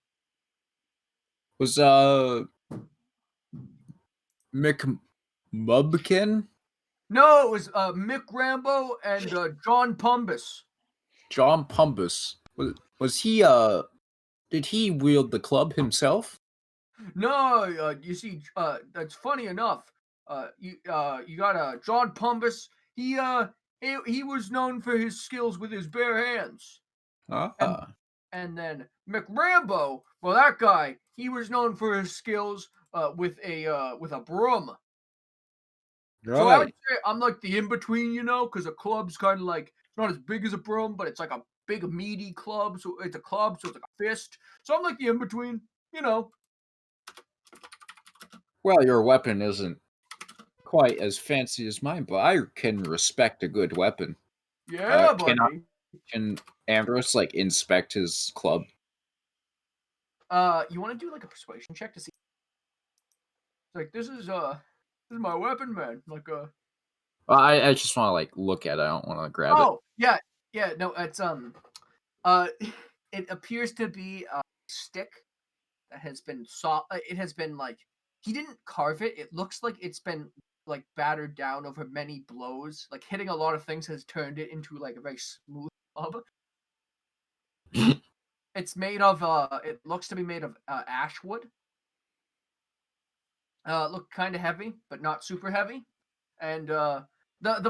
Was Mick Mubkin? No, it was Mick Rambo and John Pumbus. John Pumbus. Was he did he wield the club himself? No, you see, that's funny enough. You got John Pumbus. He was known for his skills with his bare hands. Ah. And then McRambo, well, that guy, he was known for his skills with a broom. So I would Right. say I'm like the in between, because a club's kind of like it's not as big as a broom, but it's like a big meaty club. So it's a club, so it's like a fist. So I'm like the in between, Well, your weapon isn't quite as fancy as mine, but I can respect a good weapon. Yeah, Can buddy. Ambrose like inspect his club? You want to do like a persuasion check to see? Like this is my weapon, man. Like Well, I just want to like look at it. I don't want to grab it. Oh yeah, no, it's it appears to be a stick that has been it has been like he didn't carve it. It looks like it's been like battered down over many blows. Like hitting a lot of things has turned it into like a very smooth club. It's made of it looks to be made of ash wood. Look kind of heavy, but not super heavy. And the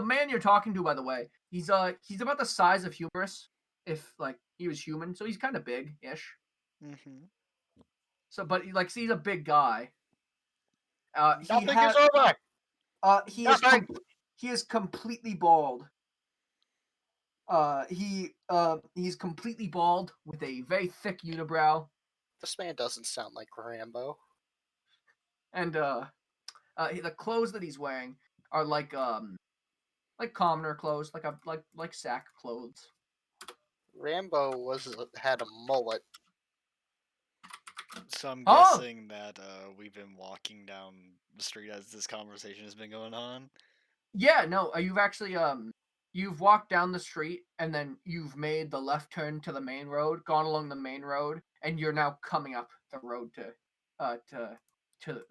man you're talking to, by the way, he's about the size of Humorous, if like he was human, so he's kind of big-ish. Mm-hmm. So, but like, he's a big guy. Nothing is over. He Nothing. is completely bald. He's completely bald with a very thick unibrow, This man doesn't sound like Rambo. and the clothes that he's wearing are like commoner clothes, like sack clothes. Rambo had a mullet. So I'm Oh! guessing that we've been walking down the street as this conversation has been going on. Yeah, no, you've actually you've walked down the street and then you've made the left turn to the main road, gone along the main road, and you're now coming up the road to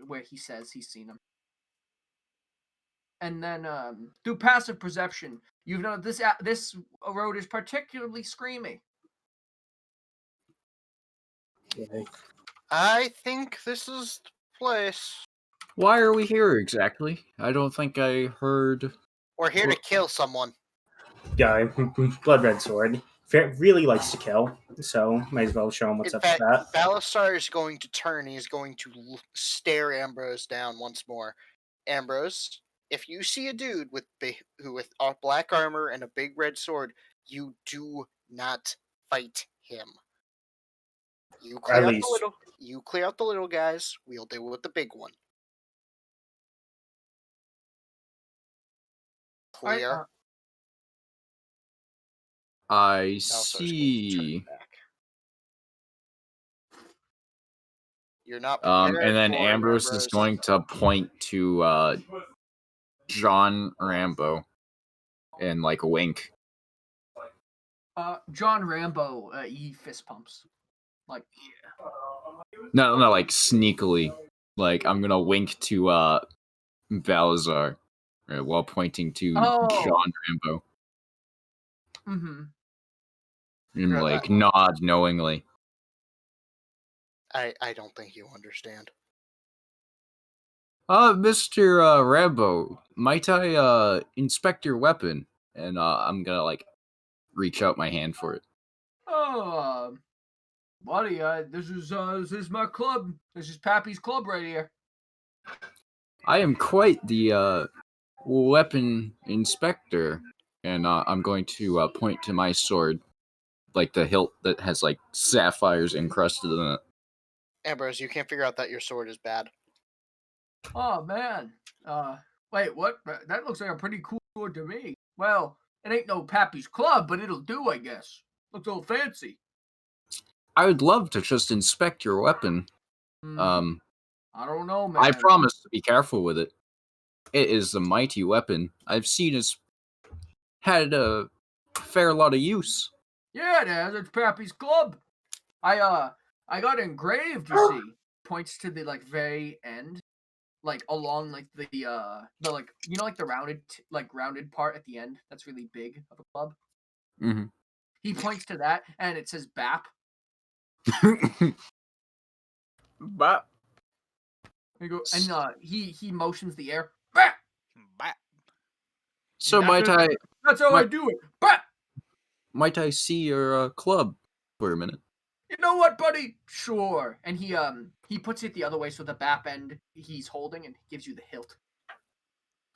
where he says he's seen him. And then through passive perception, you've known this road is particularly screamy. Okay. I think this is the place. Why are we here exactly? I don't think I heard. We're here to kill someone. Guy, blood red sword, really likes to kill, so might as well show him what's In up fact, with that. Balasar is going to turn. He's going to stare Ambrose down once more. Ambrose, if you see a dude with black armor and a big red sword, you do not fight him. You clear out the little. You clear out the little guys. We'll deal with the big one. Clear. I see. You're not prepared. And then for Ambrose is going to point to John Rambo and like wink. John Rambo, he fist pumps, like yeah. No, like sneakily. Like I'm gonna wink to Balazar while pointing to John Rambo. Mm-hmm. And like nod knowingly. I don't think you understand. Mr. Rambo, might I inspect your weapon? And I'm gonna like reach out my hand for it. Oh, buddy, this is my club. This is Pappy's club right here. I am quite the weapon inspector, and I'm going to point to my sword, like the hilt that has like sapphires encrusted in it. Ambrose, you can't figure out that your sword is bad. Oh man, wait, what? That looks like a pretty cool sword to me. Well, it ain't no Pappy's club, but it'll do, I guess. Looks old fancy. I would love to just inspect your weapon. I don't know, man. I promise to be careful with it. It is a mighty weapon. I've seen it's had a fair lot of use. Yeah, it has. It's Pappy's club. I got engraved. You see, points to the like very end, like along like the like like the rounded part at the end. That's really big of a club. Mm-hmm. He points to that, and it says BAP. Bop. He motions the air. Bah! Bah. So might I That's how I might- do it. Bah! might I see your club for a minute? You know what, buddy? Sure. And he puts it the other way so the BAP end he's holding and gives you the hilt.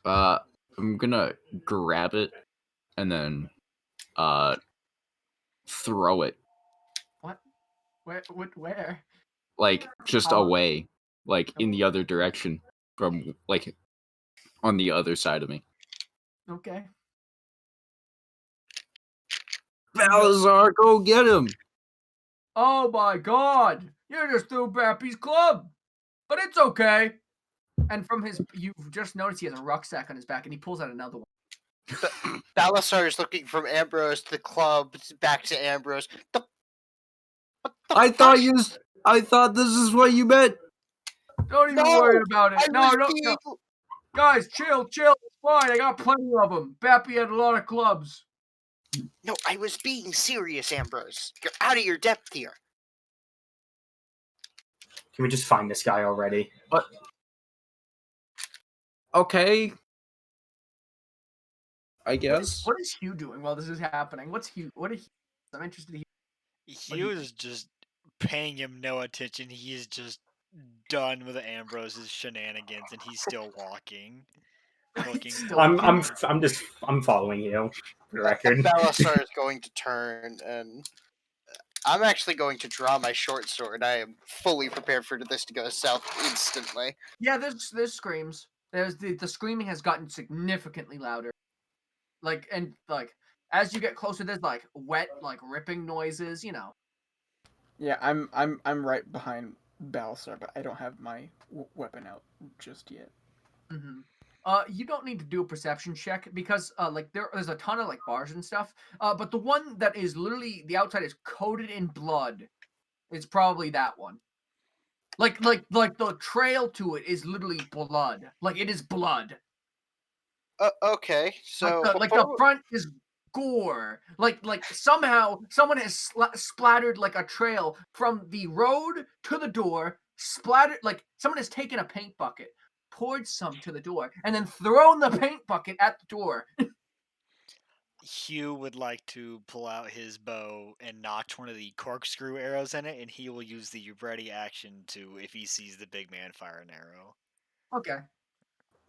I'm gonna grab it and then throw it What? Where? like just How- away, like in the other direction from like on the other side of me. Okay. Balazar, go get him! Oh my god! You just threw Bappy's club! But it's okay. And from you've just noticed he has a rucksack on his back and he pulls out another one. Balasar is looking from Ambrose to the club, back to Ambrose. What the I fuck? thought this is what you meant. Don't even No, worry about it. I No, was no, being- no. Guys, chill. It's fine. I got plenty of them. Bappy had a lot of clubs. No, I was being serious, Ambrose. You're out of your depth here. Can we just find this guy already? Okay. I guess. What is Hugh doing while this is happening? What is I'm interested in He was just paying him no attention. He is just done with Ambrose's shenanigans, and he's still walking, looking. I'm following you. For the record. Balasar is going to turn, and I'm actually going to draw my short sword. I am fully prepared for this to go south instantly. Yeah, there's screams. There's the screaming has gotten significantly louder. Like as you get closer, there's like wet, like ripping noises, you know. Yeah, I'm right behind Balsar, but I don't have my weapon out just yet. Mm-hmm. You don't need to do a perception check because there's a ton of like bars and stuff. But the one that is literally the outside is coated in blood. It's probably that one. Like the trail to it is literally blood. Like it is blood. Okay, so The front is gore. Like somehow someone has splattered like a trail from the road to the door. Splattered like someone has taken a paint bucket, poured some to the door, and then thrown the paint bucket at the door. Hugh would like to pull out his bow and notch one of the corkscrew arrows in it, and he will use the ready action to, if he sees the big man, fire an arrow. Okay.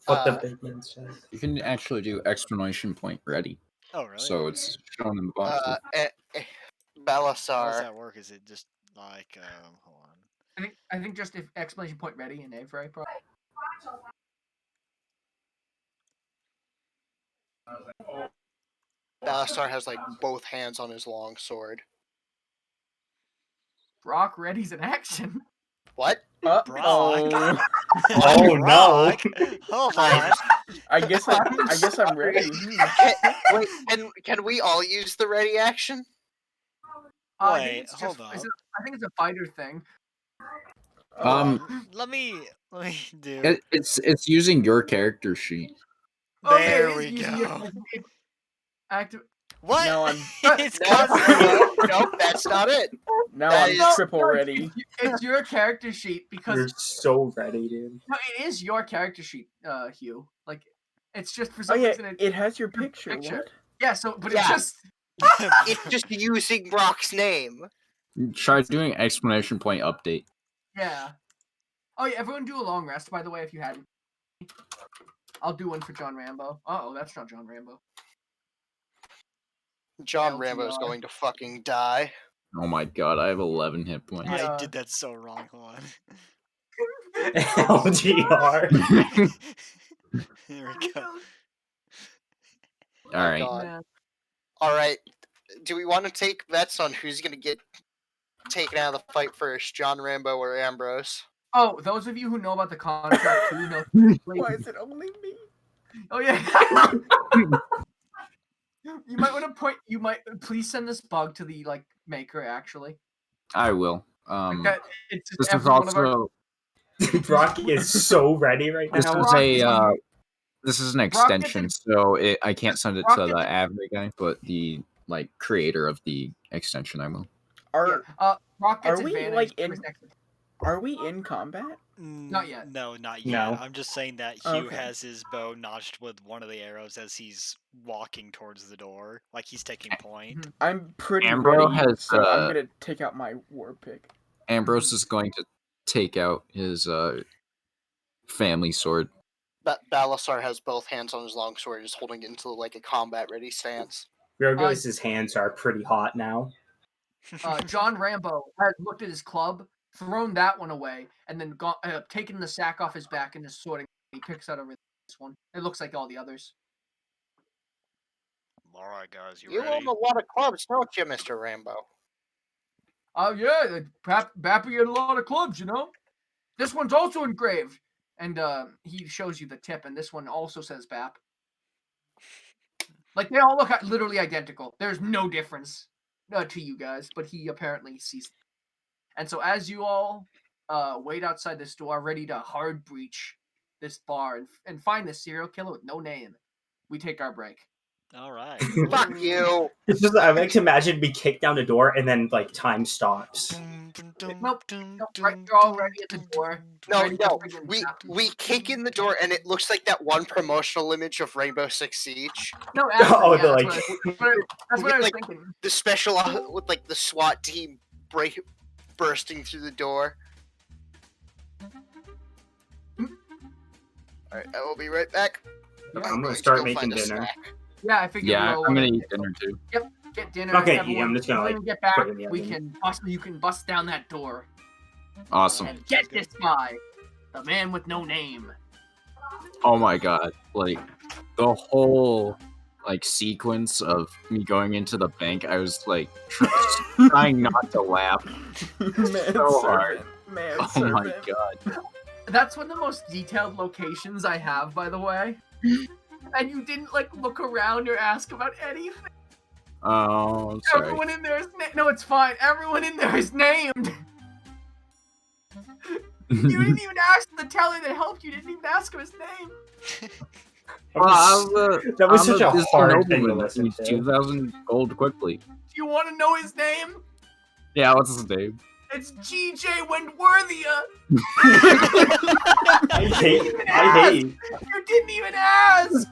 What the big man said. You can actually do exclamation point ready. Oh, really? So it's shown in the box. too. How does Balasar. that work? Is it just like, hold on. I think just if exclamation point ready and Avery probably. Balasar has like both hands on his long sword. Brock ready's in action. What? Brock? Oh, Oh, no. Brock? Hold on. I guess I'm ready. Wait, can we all use the ready action? I Wait, think it's hold just, up. I think it's a fighter thing. Let me do. It's using your character sheet. There it is we using your- go. Active. What? No, I'm It's No, constantly. no, that's not it. now That I'm is- triple ready. It's your character sheet because You're so ready, dude. no, it is your character sheet, Hugh. Like, it's just for Oh some yeah, reason. it has your picture. picture. What? Yeah. So, but Yeah. it's just It's just using Brock's name. Try doing exclamation point update. yeah. Oh yeah, everyone do a long rest. By the way, if you hadn't, I'll do one for John Rambo. Oh, that's not John Rambo. John LGR. Rambo's going to fucking die. Oh my god, I have 11 hit points. Yeah. I did that so wrong. Hold on. LGR. Here we go. All right. God. Yeah. All right. Do we want to take bets on who's going to get taken out of the fight first, John Rambo or Ambrose? Oh, those of you who know about the contract too know. Why is it only me? Oh yeah. You might want to point. You might please send this bug to the maker. Actually, I will. that it's just This is every one of our. also Brock is so ready right this now. is Brock a is- this is an Brock gets extension, an- so I can't send it Brock to gets the an- Avery guy, but the creator of the extension I will. Are Brock gets are we, advantage like, to in- his next. Are we in combat? Not yet. No, not No. yet. I'm just saying that Oh, Hugh okay. has his bow notched with one of the arrows as he's walking towards the door, like he's taking point. I'm pretty Ambrose ready, has, so I'm gonna take out my war pick. Ambrose is going to take out his family sword. Balasar has both hands on his longsword, just holding it into like a combat-ready stance. Virgos' hands are pretty hot now. John Rambo has looked at his club, thrown that one away, and then taken the sack off his back and is sorting. He picks out over this one. It looks like all the others. All right, guys, you You ready? own a lot of clubs, don't you, Mr. Rambo? Oh yeah, Bappy had a lot of clubs, you know. This one's also engraved, and he shows you the tip, and this one also says Bap. Like they all look literally identical. There's no difference to you guys, but he apparently sees. And so as you all wait outside this door, ready to hard breach this bar and find this serial killer with no name, we take our break. All right. Fuck you! It's just I like to imagine we kick down the door and then like time stops. Nope. Right, you're all ready at the door. No, ready to no, friggin' we kick in the door and it looks like that one promotional image of Rainbow Six Siege. No, after, Oh, yeah, the, that's like- what I was like, thinking. The special with like the SWAT team bursting through the door. Alright, I will be right back. I'm gonna going start go making find a dinner. snack. Yeah, I figured. Yeah, we'll, I'm gonna eat dinner too. get dinner. Not gonna eat, everyone, I'm just gonna, when like, we get back, put it in the we oven. you can bust down that door Awesome. and get this guy, the man with no name. Oh my god. Like the whole like sequence of me going into the bank, I was like trying not to laugh. Man So hard. Man Oh servant. my god. That's one of the most detailed locations I have, by the way. And you didn't like look around or ask about anything. Oh, I'm sorry. Everyone in there is no, it's fine. Everyone in there is named. You didn't even ask the teller that helped you. Didn't even ask him his name. That was such a hard thing to listen to. 2,000 gold quickly. Do you want to know his name? Yeah, what's his name? It's GJ Wentworthia. I hate. You didn't even ask.